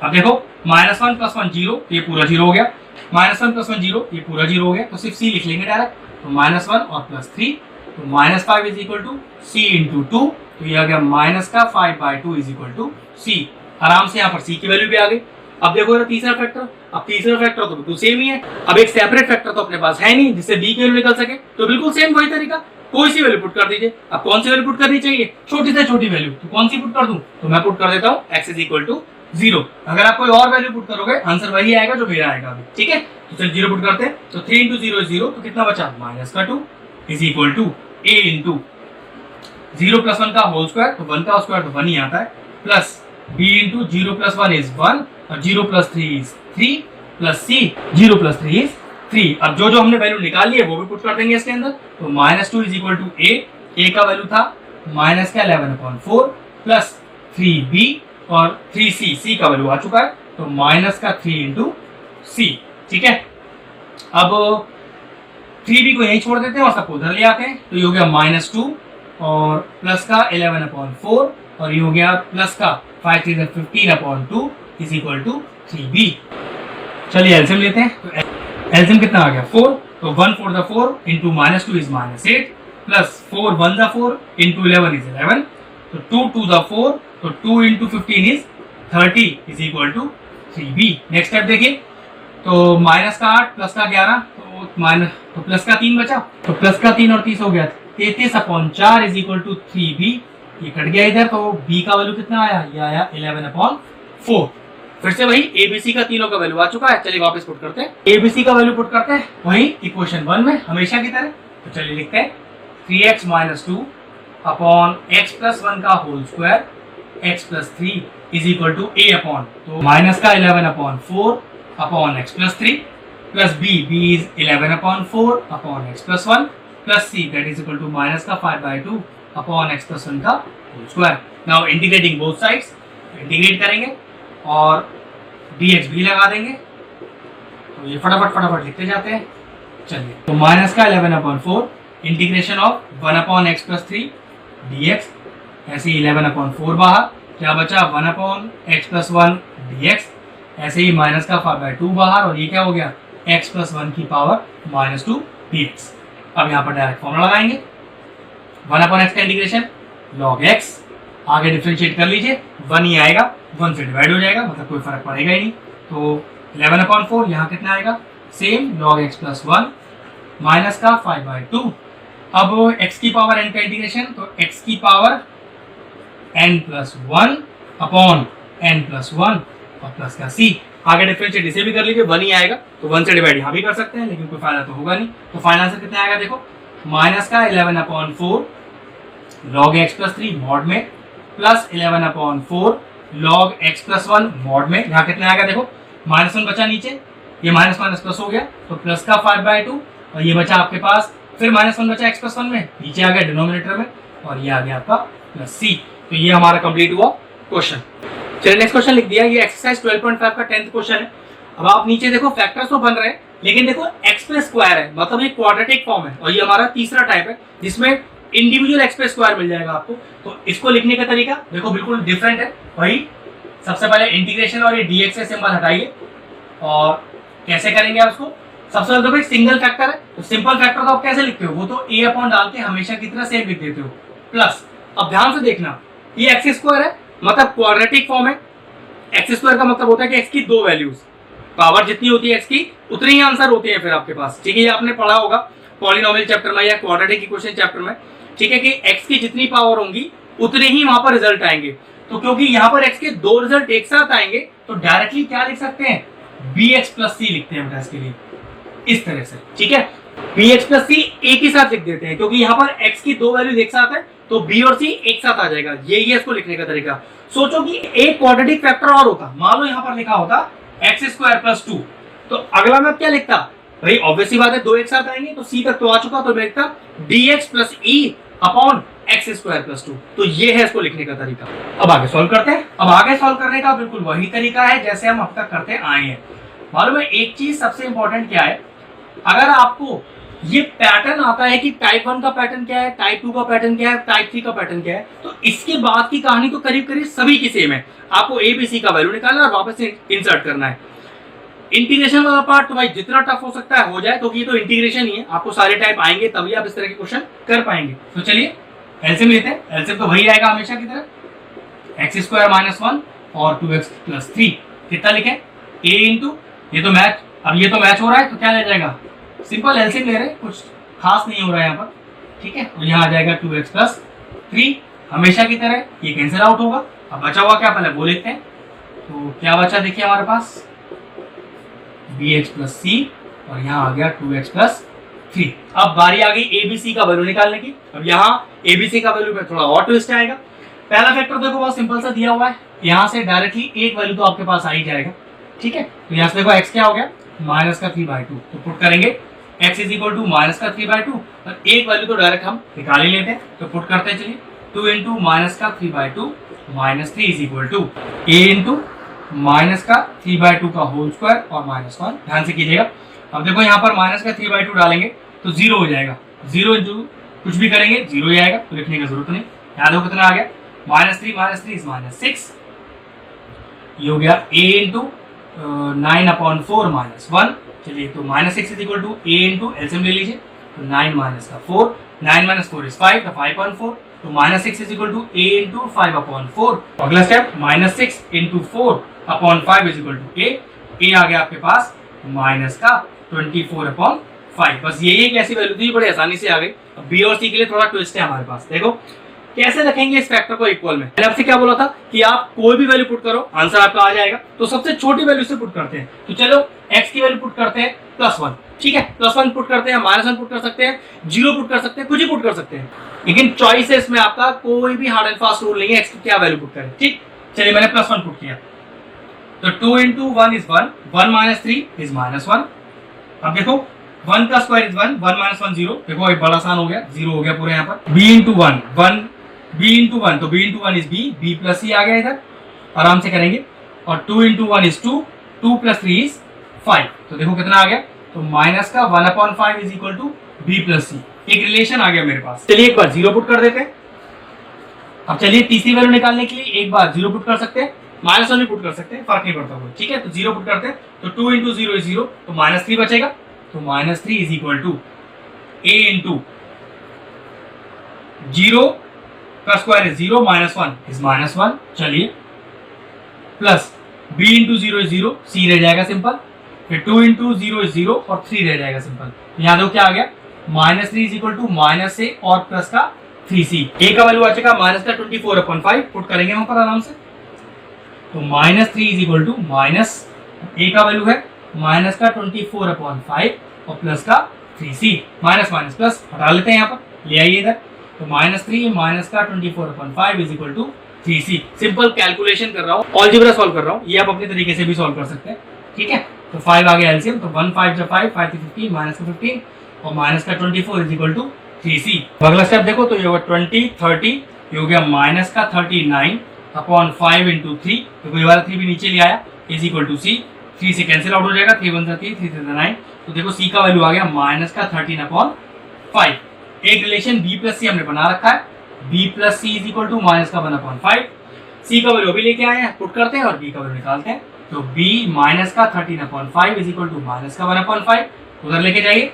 Speaker 1: अब देखो minus one plus one zero, ये पूरा जीरो हो गया, minus one plus one zero, ये पूरा जीरो हो गया, तो सिर्फ सी लिख लेंगे डायरेक्ट, तो माइनस वन और प्लस थ्री, तो minus five is equal to c into two, तो ये आ गया माइनस का 5/2 इज इक्वल टू सी। आराम से यहाँ पर सी की वैल्यू भी आ गई। अब देखो ना तीसरा फैक्टर, अब तीसरा फैक्टर तो बिल्कुल सेम ही है, अब एक सेपरेट फैक्टर तो अपने पास है नहीं जिससे बी की वैल्यू निकल सके, तो बिल्कुल सेम वही तरीका, कोई सी वैल्यू पुट कर दीजिए। अब कौन सी वैल्यू पुट करनी चाहिए, छोटी से छोटी वैल्यू, तो कौन सी पुट कर दूं, तो मैं पुट कर देता हूँ x is equal to zero. अगर आप कोई और वैल्यू पुट करोगे आंसर वही आएगा जो मेरा आएगा अभी, ठीक है। तो चल जीरो पुट करते हैं, तो 3 इंटू जीरो इज जीरो, तो कितना बचा माइनस का 2 is equal to a into zero plus one का होल स्क्वायर, तो वन का स्क्वायर तो वन ही आता है, plus b into zero plus one is one और zero plus three is three plus c zero plus three is three. अब जो जो हमने वैल्यू निकाली है वो भी पुट कर देंगे इसके अंदर, तो minus two is equal to a का वैल्यू था माइनस का 11/4 प्लस 3b और 3c का वैल्यू आ चुका है, तो माइनस का 3 इंटू सी, ठीक है। अब 3b को यहीं छोड़ देते हैं और सबको उधर ले आते हैं, तो ये हो गया माइनस टू और प्लस का 11/4 और ये हो गया प्लस का 5 3 15/2 इज इक्वल टू 3b। चलिए एलसीएम लेते हैं, तो एलसीएम कितना आ गया 4, तो 1 4 the 4 into minus two is minus 8 plus 4 1 the 4 into 11 is 11, तो 2 2 द 4, तो 2 into 15 is 30 is equal to 3b। Next step देखिए, तो माइनस का 8 प्लस का 11, तो प्लस का 3 बचा, तो प्लस का 3 और 30 हो गया 33/4 इज इक्वल टू 3b। ये कट गया इधर, तो b का वैल्यू कितना आया, ये आया 11/4। फिर से वही एबीसी का तीनों का वैल्यू आ चुका है, चलिए वापस पुट करते हैं, एबीसी का वैल्यू पुट करते हैं वही इक्वेशन 1 में हमेशा की तरह, तो चलिए लिखते हैं 3x minus two upon X plus one का whole square X plus three is equal to a upon, तो माइनस का 11/4 upon X plus three plus b is 11/4 upon X plus one plus c that is equal to minus का 5/2 upon X plus one का whole square. Now integrating both sides, integrate करेंगे और dx भी लगा देंगे, तो ये फटाफट लिखते जाते हैं। चलिए, तो माइनस का 11/4 integration of 1 upon X plus three dx, ऐसे ही 11/4 बाहर, क्या बचा 1 upon X plus one dx, ऐसे ही माइनस का 5/2 बाहर, और ये क्या हो गया x प्लस वन की पावर -2 dx। अब यहाँ पर डायरेक्ट फॉर्मूला लगाएंगे, 1 अपॉन एक्स का इंटीग्रेशन log x, आगे डिफरेंशिएट कर लीजिए 1 ही आएगा, 1 से डिवाइड हो जाएगा, मतलब कोई फर्क पड़ेगा ही नहीं, तो 11/4 यहाँ कितना आएगा same log x plus one minus का 5/2। अब x की पावर n का इंटीग्रेशन, तो x की power n plus one upon n plus one और प्लस का c, आगे डिफरेंशिएट इसे भी कर लीजिए 1 ही आएगा, तो 1 से डिवाइड यहाँ भी कर सकते हैं, लेकिन कोई फायदा तो होगा नहीं, तो फाइनल आंसर कितना आएगा देखो माइनस का 11/4 log x plus three mod में plus 11/4 log x plus one mod में, यहाँ कितना आएगा देखो -1 बचा नीचे, ये माइनस माइनस प्लस हो गया, तो प्लस का 5/2 और ये बचा आपके पास, फिर -1 बचा x प्लस वन में, नीचे आ गया डिनोमिनेटर में, और ये आ गया आपका प्लस c। तो ये हमारा कंप्लीट हुआ क्वेश्चन। चलिए नेक्स्ट क्वेश्चन लिख दिया, ये एक्सरसाइज 12.5 का 10th क्वेश्चन है। अब आप नीचे देखो फैक्टर्स तो बन रहे हैं, लेकिन देखो x पे स्क्वायर है, मतलब ये क्वाड्रेटिक फॉर्म है, और ये हमारा तीसरा टाइप है जिसमें इंडिविजुअल एक्स पे स्क्वायर मिल जाएगा आपको। तो इसको लिखने का तरीका देखो बिल्कुल डिफरेंट है। वही सबसे पहले इंटीग्रेशन और ये dx से सिंबल हटाइए और कैसे करेंगे आप उसको। सबसे पहले देखो सिंगल फैक्टर है तो सिंपल फैक्टर तो आप कैसे लिखते हो, वो तो a अपॉन डाल के हमेशा की तरह सेम लिख देते हो प्लस। अब ध्यान से देखना ये एक्स स्क्वायर है मतलब क्वाड्रेटिक फॉर्म है। एक्स स्क्वायर का मतलब होता है कि एक्स की दो वैल्यूज, पावर जितनी होती है एक्स की उतने ही आंसर होते हैं फिर आपके पास। ठीक है, ये आपने पढ़ा होगा पॉलिनोमियल चैप्टर में या क्वाड्रेटिक इक्वेशन चैप्टर में। ठीक है कि एक्स की जितनी पावर होंगी उतने ही वहां पर रिजल्ट आएंगे। तो क्योंकि यहाँ पर एक्स के दो रिजल्ट एक साथ आएंगे तो डायरेक्टली क्या लिख सकते हैं, bx प्लस सी लिखते हैं बेटा इसके लिए इस तरह से। ठीक है, bx प्लस सी एक ही साथ लिख देते हैं क्योंकि यहाँ पर x की दो वैल्यूज एक साथ है तो b और c एक साथ आ जाएगा। यही है इसको लिखने का तरीका। सोचो कि एक क्वाड्रेटिक फैक्टर और होता, मान लो यहाँ पर लिखा होता एक्स स्क्वायर प्लस 2, तो अगला मैं क्या लिखता भाई, ऑब्वियसली बात है दो एक साथ आएंगे तो c तक तो आ चुका, तो मैं लिखता dx plus e upon x square plus 2। तो ये है इसको लिखने का तरीका। अब आगे सॉल्व करते हैं। अब आगे सॉल्व करने का बिल्कुल वही तरीका है जैसे हम अब तक करते आए हैं। मालूम है एक चीज सबसे इंपॉर्टेंट क्या है, अगर आपको ये पैटर्न आता है कि टाइप 1 का पैटर्न क्या है, टाइप 2 का पैटर्न क्या है, टाइप 3 का पैटर्न क्या है, तो इसके बाद की कहानी तो करीब करीब सभी की सेम है। आपको ए बी सी का वैल्यू निकालना और वापस से इंसर्ट करना है। इंटीग्रेशन वाला पार्ट तो भाई जितना टफ हो सकता है हो जाए, क्योंकि ये तो इंटीग्रेशन ही है, आपको सारे टाइप आएंगे तभी आप इस तरह के क्वेश्चन कर पाएंगे। तो चलिए एलसीएम लेते हैं। एलसीएम तो वही आएगा हमेशा की तरह, एक्स स्क्वायर माइनस 1 और 2x प्लस 3। कितना लिखे, a इंटू, ये तो मैच, अब ये तो मैच हो रहा है तो क्या ले जाएगा, सिंपल एलसीएम ले रहे हैं, कुछ खास नहीं हो रहा है यहाँ पर। ठीक है, तो यहाँ आ जाएगा 2x प्लस 3 हमेशा की तरह, ये कैंसिल आउट होगा। अब बचा हुआ क्या, पहले वो लिखते हैं। तो क्या बचा देखिए हमारे पास, bx प्लस सी और यहाँ आ गया 2x प्लस 3। अब बारी आ गई abc का वैल्यू निकालने की। अब यहाँ abc का वैल्यू पे थोड़ा और ट्विस्ट आएगा। पहला फैक्टर देखो बहुत सिंपल सा दिया हुआ है, यहाँ से डायरेक्टली एक वैल्यू तो आपके पास आ ही जाएगा। ठीक है, तो यहाँ से देखो x क्या हो गया, माइनस का 3/2, तो पुट करेंगे x is equal to minus का 3/2 और एक वैल्यू तो डायरेक्ट हम निकाल ही लेते हैं, तो पुट करते हैं। चलिए 2 इंटू माइनस का 3/2 minus 3 is equal to a into minus का 3/2 का होल स्क्वायर और माइनस 1। ध्यान से कीजिएगा। अब देखो यहाँ पर माइनस का 3/2 डालेंगे तो 0 हो जाएगा, 0 इंटू कुछ भी करेंगे 0 ही आएगा, तो लिखने की जरूरत नहीं। यहाँ देखो कितना आ गया, -3 इज -6, ये हो गया a इंटू 9/4 माइनस 1। चलिए तो -6 is equal to a into LCM ले लीजिए, तो 9 माइनस का 4, 9 माइनस 4 इज 5, तो 5/4, तो -6 is equal to a into 5/4। अगला step -6 into 4/5 is equal to a आ गया आपके पास माइनस का 24/5। बस यही एक ऐसी वैल्यू थी, बड़ी आसानी से आ गई। अब बी और सी के लिए थोड़ा ट्विस्ट है हमारे पास। देखो कैसे रखेंगे इस फैक्टर को इक्वल में। मैंने आपसे क्या बोला था कि आप कोई भी वैल्यू पुट करो आंसर आपका आ जाएगा, तो सबसे छोटी वैल्यू से पुट करते हैं। तो चलो x की वैल्यू पुट करते हैं +1। ठीक है, +1 पुट करते हैं, -1 पुट कर सकते हैं, 0 पुट कर सकते हैं, कुछ ही पुट कर सकते हैं, लेकिन चॉइस है इसमें आपका, कोई भी हार्ड एंड फास्ट रूल नहीं है x की क्या वैल्यू पुट करें। ठीक, चलिए मैंने +1 पुट किया, तो 2 इंटू 1 इज 1, 1 माइनस 3 इज -1। अब देखो 1 का स्क्वायर इज 1, 1 माइनस 1 0। देखो एक बड़ा आसान हो गया, 0 हो गया पूरे यहाँ पर। b इंटू 1, 1 b इंटू 1, तो b into 1 is b plus c आ गया इधर, आराम से करेंगे। और 2 इंटू 1 इज 2, 2 प्लस 3 इज 5, तो देखो कितना आ गया, तो माइनस का 1/5 is equal to b plus c। एक रिलेशन आ गया मेरे पास। चलिए एक बार 0 पुट कर देते हैं। अब चलिए तीसरी वैल्यू निकालने के लिए एक बार 0 पुट कर सकते हैं, -1 भी पुट कर सकते हैं, फर्क नहीं पड़ता कोई। ठीक है, तो 0 पुट करते हैं, तो 2 इंटू 0 इज 0, तो -3 बचेगा, तो -3 is equal to a into 0 का स्क्वायर इज 0, -1 इज -1। चलिए plus b into 0 is 0, c रह जाएगा सिंपल, फिर 2 इंटू 0 इज 0 और 3 रह जाएगा सिंपल। यहाँ देखो क्या आ गया, -3 इज इक्वल टू -a और प्लस का 3c। a का वैल्यू आ जाएगा माइनस का 24/5, पुट करेंगे वहां पर आराम से, तो -3 is equal to minus a का वैल्यू है माइनस का 24/5 और प्लस का 3c। माइनस माइनस प्लस हटा लेते हैं, यहाँ पर ले आइए इधर, तो -3 माइनस का 24/5 is equal to 3c। Simple calculation कर रहा हूँ, अलजेब्रा सॉल्व कर रहा हूँ, ये आप अपने तरीके से भी सॉल्व कर सकते हैं। ठीक है, तो 5 आ गया एलसीएम, तो 1 5 जब 5 5 15 माइनस का 15 और माइनस का 24 इज इक्वल टू 3c। अगला स्टेप देखो, तो ये होगा 20 30, ये हो गया माइनस का 39/5 इंटू 3, देखो ये वाला 3 भी नीचे ले आया, इज इक्वल टू c। 3 से कैंसिल आउट हो जाएगा, 3 1 3 3 9, तो देखो c का वैल्यू आ गया माइनस का 13/5। एक रिलेशन b प्लस सी हमने बना रखा है, b plus c is equal to minus का 1/5। c का वैल्यू अभी लेके आए हैं, पुट करते हैं और b का वैल्यू निकालते हैं। तो b माइनस का 13/5 इज इक्वल टू माइनस का 1/5, उधर लेके जाइए।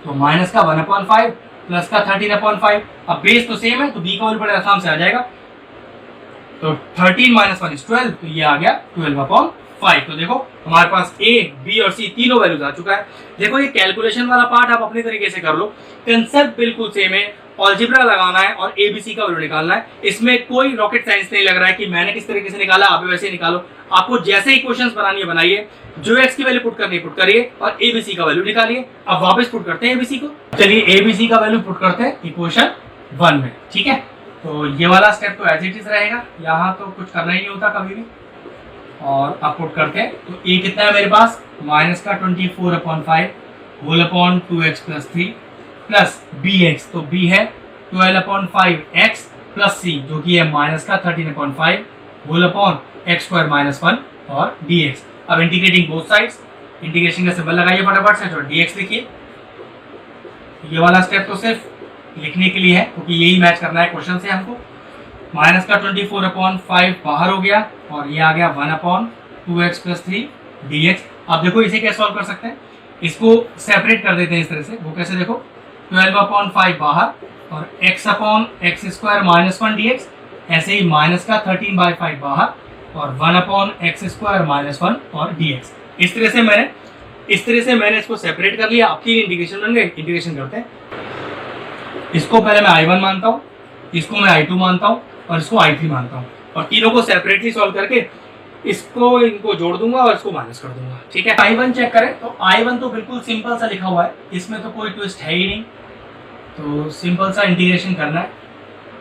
Speaker 1: तो माइनस का 1/5 प्लस का 13/5। अब बेस तो सेम है तो b का वैल्यू बड़े आराम से आ जाएगा। तो 13 माइनस 1 इज 12, तो ये आ गया 12/5। तो देखो हमारे पास a, b और c तीनों वैल्यूज आ चुका है। देखो ये कैलकुलेशन वाला पार्ट आप अपने तरीके से कर लो, कंसेप्ट बिल्कुल सेम है, अलजेब्रा लगाना है और abc का वैल्यू निकालना है। इसमें कोई रॉकेट साइंस नहीं लग रहा है कि मैंने किस तरीके से निकाला आप भी वैसे ही निकालो। आपको जैसे ही क्वेश्चंस बनानी है बनाइए, जो x की वैल्यू पुट करनी है पुट करिए और abc का वैल्यू निकालिए। अब वापस पुट करते हैं abc को। चलिए abc का वैल्यू पुट करते हैं इक्वेशन 1 में, ठीक है। तो ये वाला स्टेप तो एज इट इज रहेगा, यहाँ तो कुछ करना ही नहीं होता कभी भी। और अब पुट करते हैं तो a कितना है मेरे पास, माइनस का 24/5 whole upon 2x plus 3 plus bx, तो b है 12/5x प्लस c जो कि है माइनस का 13/5 whole upon x square minus 1 और dx। अब इंटीग्रेटिंग बोथ साइड्स, इंटीग्रेशन का सिंबल लगाइए फटाफट से और dx लिखिए। ये वाला स्टेप तो सिर्फ लिखने के लिए है क्योंकि यही मैच करना है क्वेश्चन से हमको। माइनस का 24/5 बाहर हो गया और ये आ गया 1/2x प्लस 3 dx। अब देखो इसे कैसे सॉल्व कर सकते हैं, इसको सेपरेट कर देते हैं इस तरह से। वो कैसे, देखो 12/5 बाहर और x/x स्क्वायर माइनस 1 dx, ऐसे ही माइनस का 13/5 बाहर और 1/x स्क्वायर माइनस 1 और dx। इस तरह से मैंने इसको सेपरेट कर लिया। अब 3 इंटीग्रेशन बन गए। इंटीग्रेशन करते हैं, इसको पहले मैं I1 मानता हूँ, इसको मैं I2 मानता हूँ और इसको I3 मानता हूँ, और तीनों को सेपरेटली सॉल्व करके इसको इनको जोड़ दूंगा और इसको माइनस कर दूंगा, ठीक है। I1 चेक करें तो I1 तो बिल्कुल सिंपल सा लिखा हुआ है, इसमें तो कोई ट्विस्ट है ही नहीं। तो सिंपल सा इंटीग्रेशन करना है।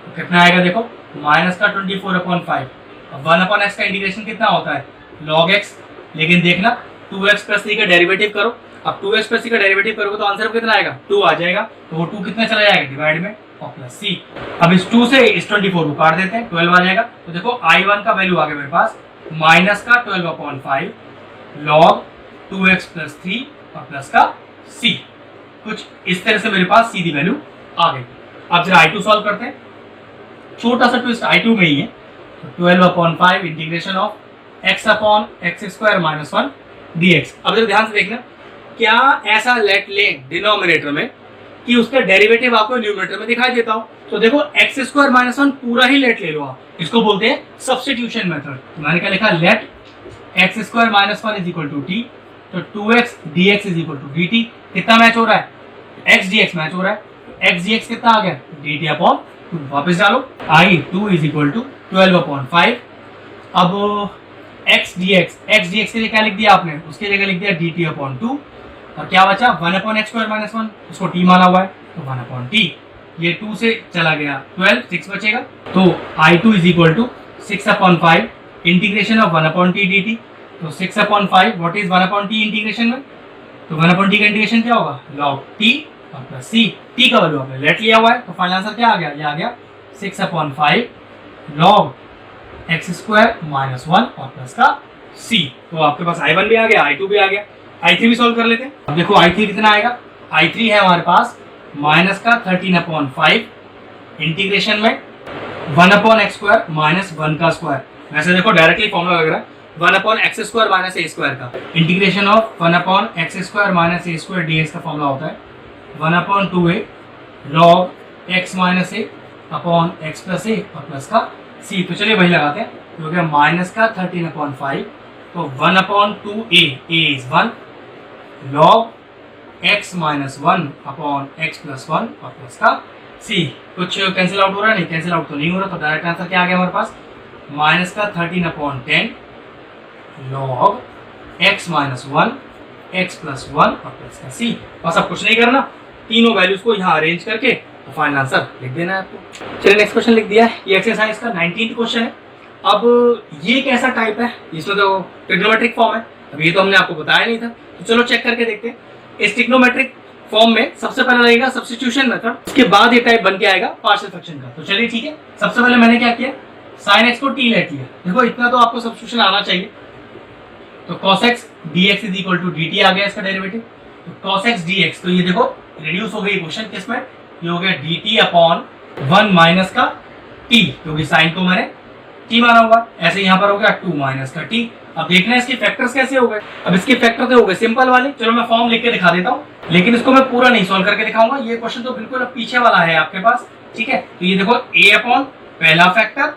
Speaker 1: तो कितना आएगा, देखो माइनस का 24/5। अब 1/x का इंटीग्रेशन कितना होता है, log x, लेकिन देखना 2x प्लस 3 का डेरिवेटिव करो। अब 2x प्लस 3 का डेरिवेटिव करोगे तो आंसर कितना आएगा, 2 आ जाएगा। तो वो 2 कितना चला जाएगा, डिवाइड में और प्लस c। अब इस 2 से इस 24 को काट देते हैं, 12 आ जाएगा। तो देखो I1 का वैल्यू आ गया मेरे पास माइनस का 12/5 log 2x प्लस 3 और प्लस का c। कुछ इस तरह से मेरे पास सीधी वैल्यू आ गई। अब जरा I2 सॉल्व करते हैं, छोटा सा ट्विस्ट I2 में ही है। तो 12/5 integration of x/x square minus 1 dx। अब जरा ध्यान से देखना, क्या ऐसा लेट लें डिनोमिनेटर में कि उसका डेरिवेटिव आपको न्यूमरेटर में दिखाई देता हो। तो देखो एक्स स्क्वायर माइनस 1 पूरा ही लेट ले लो आप, इसको बोलते हैं सब्स्टिट्यूशन मेथड। तो मैंने क्या लिखा, let x square minus 1 is equal to t. तो 2x dx is equal to dt। कितना मैच हो रहा है, x dx मैच हो रहा है। x dx कितना आ गया, dt अपॉन 2। वापस डालो, I2 इज इक्वल टू 12/5। अब x dx के लिए क्या लिख दिया आपने, उसके लिए लिख दिया dt अपॉन 2। और क्या बचा, 1/x स्क्वायर माइनस 1, उसको t माना हुआ है तो 1/t। ये 2 से चला गया 12, 6 बचेगा। तो I2 is equal to 6/5 integration of 1/t dt। तो 6/5 व्हाट इज 1/t इंटीग्रेशन में, तो 1/t का इंटीग्रेशन क्या होगा, log t और प्लस c। t का वैल्यू आपने लेट लिया हुआ है तो फाइनल आंसर क्या आ गया, ये आ गया 6/5 log x स्क्वायर माइनस 1 और प्लस का c। तो आपके पास I1 भी आ गया, I2 भी आ गया। I3 भी सॉल्व कर लेते हैं। अब देखो I3 कितना आएगा, I3 है हमारे पास माइनस का 13/5 इंटीग्रेशन में 1/x स्क्वायर माइनस 1 का स्क्वायर। वैसे देखो डायरेक्टली फॉर्मूला लग रहा है 1/x square minus a square का। Integration of 1/x square minus a square dx का फॉर्मूला होता है 1/2a log x minus a upon x plus a और प्लस का c। तो चलिए वही लगाते हैं, हो गया माइनस का 13/5 तो 1/2a, a is 1 log x minus 1 upon x plus 1 और प्लस का c। कुछ कैंसिल आउट हो रहा है, नहीं कैंसिल आउट तो नहीं हो रहा। तो डायरेक्ट आंसर क्या आ गया हमारे पास, माइनस का 13/10 log x minus 1 x plus 1 और प्लस का c। बस अब कुछ नहीं करना, तीनों वैल्यूज को यहाँ अरेंज करके तो फाइनल आंसर लिख देना है आपको। चलिए नेक्स्ट क्वेश्चन लिख दिया है, ये एक्सरसाइज का 19th क्वेश्चन है। अब ये कैसा टाइप है, इसमें तो ट्रिग्नोमेट्रिक फॉर्म है, अब ये तो हमने आपको बताया नहीं था। तो चलो चेक करके देखते हैं। इस ट्रिग्नोमेट्रिक फॉर्म में सबसे पहले लगेगा सब्स्टिट्यूशन मेथड, उसके बाद ये टाइप बन के आएगा पार्शियल फ्रैक्शन का। तो चलिए ठीक है, सबसे पहले मैंने क्या किया, sin x को t लेट लिया। देखो इतना तो आपको सब्स्टिट्यूशन आना चाहिए। तो cos x dx is equal to dt आ गया इसका डेरिवेटिव। तो cos x dx, तो ये देखो रिड्यूस हो गई क्वेश्चन किसमें, ये हो गया dt अपॉन 1 माइनस का t, क्योंकि साइन को मैंने t माना हुआ। ऐसे यहाँ पर हो गया 2 माइनस का t। अब देखना है इसके फैक्टर्स कैसे हो गए। अब इसके फैक्टर तो हो गए सिंपल वाले, चलो मैं फॉर्म लिख के दिखा देता हूँ, लेकिन इसको मैं पूरा नहीं सॉल्व करके दिखाऊंगा, ये क्वेश्चन तो बिल्कुल अब पीछे वाला है आपके पास, ठीक है। तो ये देखो a अपॉन पहला फैक्टर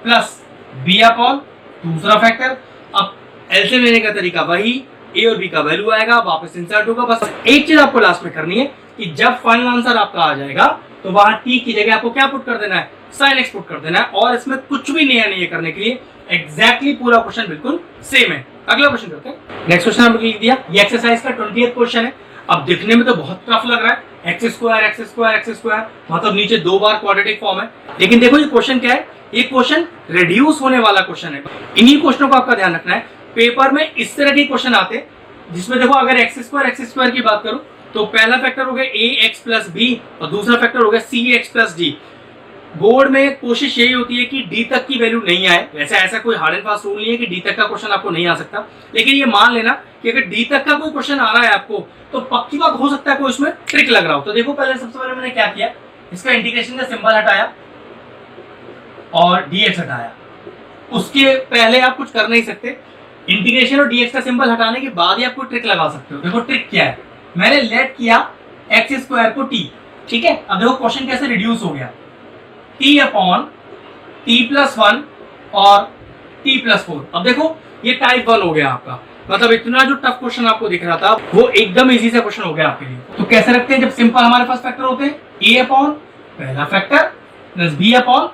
Speaker 1: प्लस b अपॉन दूसरा फैक्टर। अब एलसीएम लेने का तरीका वही, a और b का वैल्यू आएगा, वापस इंसर्ट होगा। बस एक चीज आपको लास्ट में करनी है कि जब फाइनल आंसर आपका आ जाएगा तो वहां t की जगह आपको क्या पुट कर देना है, sin x पुट कर देना है, और इसमें कुछ भी नया नहीं है करने के लिए, एग्जैक्टली पूरा क्वेश्चन बिल्कुल सेम है। अगला क्वेश्चन करते हैं। नेक्स्ट क्वेश्चन हमने लिख दिया, ये एक्सरसाइज का 20th क्वेश्चन है। अब दिखने में तो बहुत टफ लग रहा है, एक्स स्क्वायर मतलब नीचे 2 बार क्वाड्रेटिक फॉर्म है, लेकिन देखो ये क्वेश्चन क्या है, ये क्वेश्चन रिड्यूस होने वाला क्वेश्चन है। इन्हीं क्वेश्चनों को आपका ध्यान रखना है। पेपर में इस तरह के क्वेश्चन आते हैं जिसमें देखो अगर एक्स स्क्वायर की बात करूं तो पहला फैक्टर हो गया ए एक्स प्लस बी और दूसरा फैक्टर हो गया सी एक्स प्लस डी। बोर्ड में कोशिश यही होती है कि डी तक की वैल्यू नहीं आए। वैसे ऐसा कोई हार्ड एंड फास्ट रूल नहीं है कि डी तक का क्वेश्चन आपको नहीं आ सकता, लेकिन ये मान लेना कि अगर डी तक का कोई क्वेश्चन आ रहा है आपको तो पक्की बात हो सकता है कोई इसमें ट्रिक लग रहा हो। तो देखो पहले सबसे पहले मैंने क्या किया, इसका इंटीग्रेशन का सिंबल हटाया और dx हटाया। उसके पहले आप कुछ कर नहीं सकते, इंटीग्रेशन और dx का सिंबल हटाने के बाद ही आप कोई ट्रिक लगा सकते हो। देखो ट्रिक क्या है, मैंने लेट किया एक्स स्क्वायर को t, ठीक है। अब देखो क्वेश्चन कैसे रिड्यूस हो गया, t अपॉन t प्लस 1 और t प्लस 4। अब देखो ये टाइप 1 हो गया आपका, मतलब इतना जो टफ क्वेश्चन आपको दिख रहा था वो एकदम इजी सा क्वेश्चन हो गया आपके लिए। तो कैसे रखते हैं, जब सिंपल हमारे पास फैक्टर होते हैं, a अपॉन पहला फैक्टर प्लस b अपॉन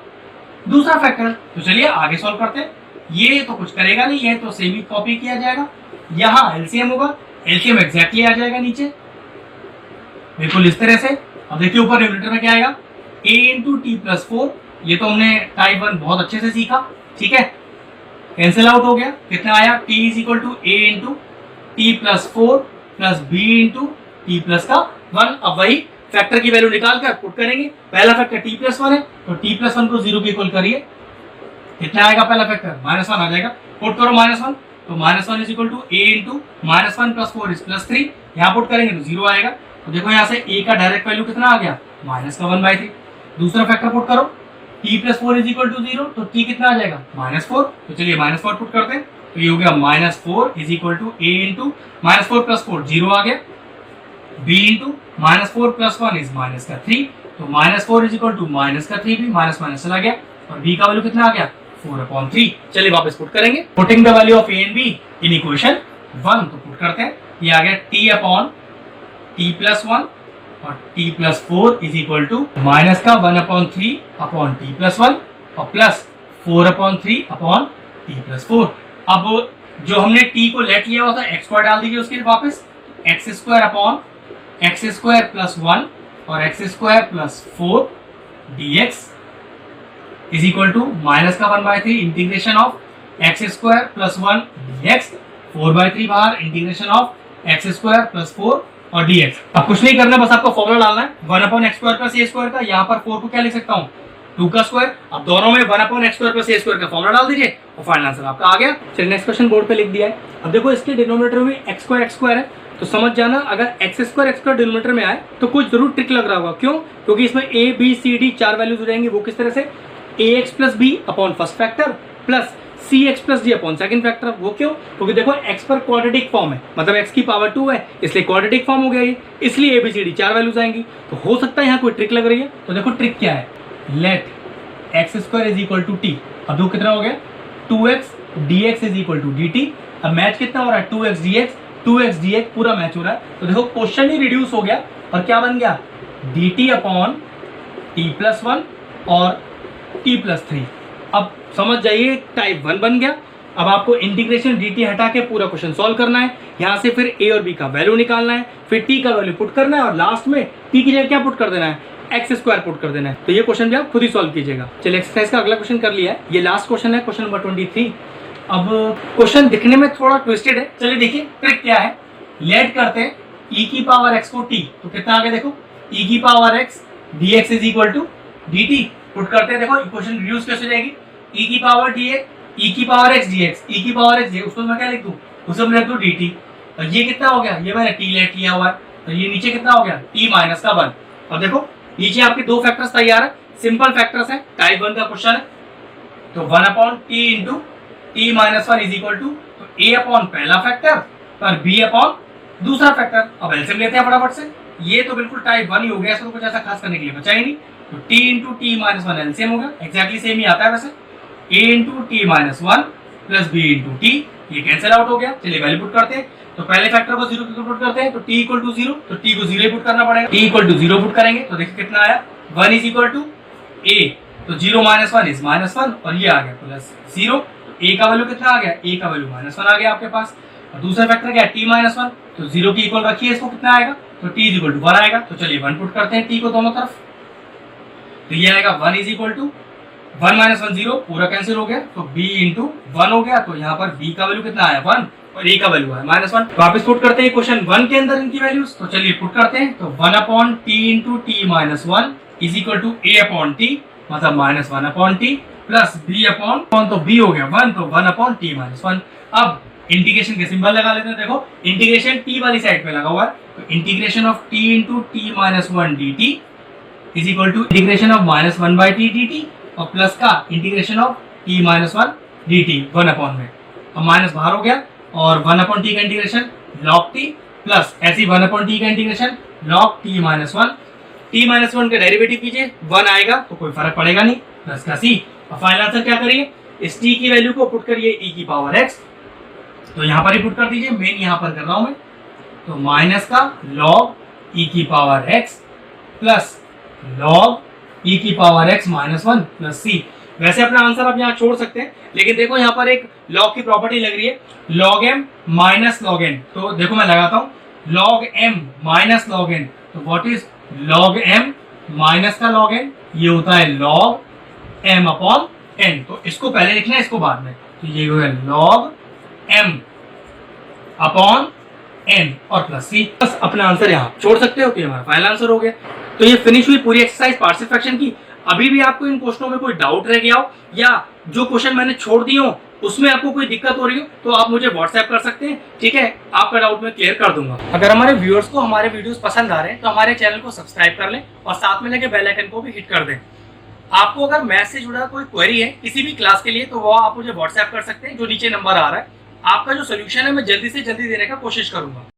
Speaker 1: दूसरा फैक्टर। तो चलिए आगे सॉल्व करते हैं। ये तो कुछ करेगा नहीं, ये तो सेम ही कॉपी किया जाएगा। यहाँ एलसीएम होगा, एलसीएम एग्जैक्टली आ जाएगा नीचे बिल्कुल इस तरह से। अब देखिए ऊपर न्यूमरेटर में क्या आएगा, a इंटू टी प्लस 4। ये तो हमने टाइप 1 बहुत अच्छे से सीखा, ठीक है। कैंसिल आउट हो गया, कितना आया, t is equal to a into t plus 4 plus b into t plus का 1। अब वही फैक्टर की वैल्यू निकाल कर पुट करेंगे। पहला फैक्टर t प्लस 1 है तो t प्लस 1 को 0 के इक्वल करिए, कितना आएगा पहला फैक्टर, -1 आ जाएगा। पुट करो -1 तो -1 is equal to a into -1 plus 4 is plus 3। यहाँ पुट करेंगे तो 0 आएगा। तो देखो यहाँ से a का डायरेक्ट वैल्यू कितना आ गया, -1/3। दूसरा फैक्टर पुट करो, t plus 4 is equal to 0 तो t कितना आ जाएगा, -4। तो चलिए -4 पुट करते हैं, तो ये हो गया -4 is equal to a into -4 plus 4 0 आ गया, b इंटू -4 प्लस 1 इज -3। तो -4 इज इक्वल टू -3 भी माइनस चला गया और b का वैल्यू कितना आ गया, 4/3। चलिए वापस पुट करेंगे, putting the value of a and b in equation 1। तो पुट करते हैं, ये आ गया t अपॉन t प्लस 1 और t plus 4 is equal to minus का 1/3 अपॉन t प्लस 1 और प्लस 4/3 अपॉन t प्लस 4। अब जो हमने t को लेट लिया हुआ था x स्क्वायर डाल दीजिए उसके वापस, x square upon x square plus 1 और x square plus 4 dx is equal to minus का 1/3 integration of x square plus 1 dx, 4/3 बाहर integration of x square plus 4 और dx। अब कुछ नहीं करना, बस आपको फॉर्मूला डालना है 1/x square plus a square का। यहाँ पर 4 को क्या लिख सकता हूँ, 2 का स्क्वायर। अब दोनों में 1/x square plus a square का फॉर्मूला डाल दीजिए और फाइनल आंसर आपका आ गया। चलिए नेक्स्ट क्वेश्चन बोर्ड पे लिख दिया है। अब देखो इसके डिनोमिनेटर में x स्क्वायर है, तो समझ जाना अगर x स्क्वायर डिनोमिनेटर में आए तो कुछ जरूर ट्रिक लग रहा होगा। क्यों, क्योंकि इसमें a b c d 4 values हो जाएंगी। वो किस तरह से, ax plus b upon first factor plus cx plus d upon second factor. वो क्यों, क्योंकि देखो x पर क्वाड्रेटिक फॉर्म है, मतलब x की पावर 2 है इसलिए क्वाड्रेटिक फॉर्म हो गया ये, इसलिए a b c d 4 values आएंगी। तो हो सकता है यहाँ कोई ट्रिक लग रही है। तो देखो ट्रिक क्या है, let x square is equal to t। अब देखो कितना हो गया, 2x dx is equal to dt। अब मैच कितना हो रहा है, 2x dx पूरा मैच हो रहा है। तो देखो क्वेश्चन ही रिड्यूस हो गया और क्या बन गया, dt अपॉन t प्लस 1 और t प्लस 3। अब समझ जाइए टाइप 1 बन गया। अब आपको इंटीग्रेशन dt हटा के पूरा क्वेश्चन सॉल्व करना है। यहाँ से फिर a और b का वैल्यू निकालना है, फिर t का वैल्यू पुट करना है और लास्ट में t की जगह क्या पुट कर देना है, एक्स स्क्वायर पुट कर देना है। तो ये क्वेश्चन भी आप खुद ही सॉल्व कीजिएगा। चलिए एक्सरसाइज का अगला क्वेश्चन कर लिया है, ये लास्ट क्वेश्चन है, क्वेश्चन नंबर 23। अब क्वेश्चन दिखने में थोड़ा ट्विस्टेड है। चलिए देखिए ट्रिक क्या है, लेट करते हैं e की पावर x को t, तो कितना आ गया देखो, e की power x dx is equal to dt। Put करते हैं, देखो इक्वेशन रिड्यूस कैसे हो जाएगी, e की पावर dx, e की पावर x dx, e की पावर x dx, उसको मैं क्या लिख दूं, उसको मैं लिख दूं dt। और ये कितना हो गया, ये मैंने t लेट लिया हुआ है, तो ये नीचे कितना हो गया, t माइनस का 1। और देखो नीचे आपके दो फैक्टर्स तैयार है, सिंपल फैक्टर्स है, टाइप 1 का क्वेश्चन है। तो 1/t into t minus 1 is equal to a upon पहला फैक्टर पर b अपॉन दूसरा फैक्टर। अब एलसीएम लेते हैं फटाफट से। ये तो बिल्कुल टाइप 1 ही हो गया, इसको कुछ ऐसा खास करने के लिए बचा ही नहीं। तो t into T minus 1 LCM हो गया, एक्जैक्टली सेम ही आता है वैसे। a into T minus 1 plus b into T, ये कैंसिल आउट हो गया। चलिए वैल्यू पुट करते हैं। तो पहले फैक्टर को 0 की पुट करते हैं, तो t इक्वल टू 0, तो t को 0 पुट करना पड़ेगा। t इक्वल टू 0 पुट करेंगे तो देखिए कितना आया, 1 इज इक्वल टू a, तो 0 माइनस 1 इज माइनस 1 और ये आ गया प्लस 0। a का वैल्यू कितना आ गया, a का वैल्यू माइनस 1 आ गया आपके पास। और दूसरा फैक्टर क्या है, t माइनस 1, तो 0 की इक्वल रखिए, इसको कितना आएगा, तो t इज इक्वल टू 1 आएगा। तो चलिए 1 पुट करते हैं t को दोनों तरफ, तो ये आएगा 1 इज इक्वल टू 1 माइनस 1 0, पूरा कैंसिल हो गया, तो b इंटू 1 हो गया। तो यहाँ पर b का वैल्यू कितना आया 1 और a का वैल्यू है माइनस 1। वापस पुट करते हैं क्वेश्चन 1 के अंदर इनकी वैल्यूज, तो चलिए पुट करते हैं। तो 1 upon T into T minus 1 is equal to a upon T, मतलब minus 1 upon T plus b upon, तो b हो गया 1, तो 1 अपॉन टी माइनस 1। अब इंटीग्रेशन के सिंबल लगा लेते हैं। देखो इंटीग्रेशन t वाली साइड पे लगा हुआ है, तो integration of t into T minus 1 d t is equal to integration of minus 1 by t d t और प्लस का integration of t minus 1 d t 1 upon में। अब माइनस बाहर हो गया और 1 अपॉन टी का इंटीग्रेशन log t प्लस ऐसी 1 अपॉन टी का integration log t minus 1। t minus 1 का डेरिवेटिव कीजिए, 1 आएगा तो कोई फर्क पड़ेगा नहीं, प्लस का c। और फाइनल आंसर क्या करिए, इस t की वैल्यू को पुट करिए e की पावर x, तो यहाँ पर ही पुट कर दीजिए, मेन यहाँ पर कर रहा हूं मैं। तो माइनस का log e की power x plus log e की power x minus 1 plus c। वैसे अपना आंसर आप यहाँ छोड़ सकते हैं, लेकिन देखो यहाँ पर एक log की प्रॉपर्टी लग रही है, log m minus log n। तो देखो मैं लगाता हूँ log m minus log n, तो what is log m minus का log n, ये होता है log m अपॉन n। तो इसको पहले लिखना है, इसको बाद में, तो ये हो गया log m अपॉन n और प्लस c। बस अपना आंसर यहाँ छोड़ सकते हो, तो हमारा फाइनल आंसर हो गया। तो ये फिनिश हुई पूरी एक्सरसाइज पार्शियल फ्रैक्शन की। अभी भी आपको इन क्वेश्चनों में कोई डाउट रह गया हो या जो क्वेश्चन मैंने छोड़ दिए हो उसमें आपको कोई दिक्कत हो रही हो, तो आप मुझे व्हाट्सएप कर सकते हैं, ठीक है, आपका डाउट मैं क्लियर कर दूंगा। अगर हमारे व्यूअर्स को हमारे वीडियोस पसंद आ रहे हैं तो हमारे चैनल को सब्सक्राइब कर लें और साथ में लगे बेल आइकन को भी हिट कर दें। आपको अगर मैथ से जुड़ा कोई क्वेरी है किसी भी क्लास के लिए, तो वो आप मुझे व्हाट्सएप कर सकते हैं, जो नीचे नंबर आ रहा है। आपका जो सोल्यूशन है मैं जल्दी से जल्दी देने का कोशिश करूंगा।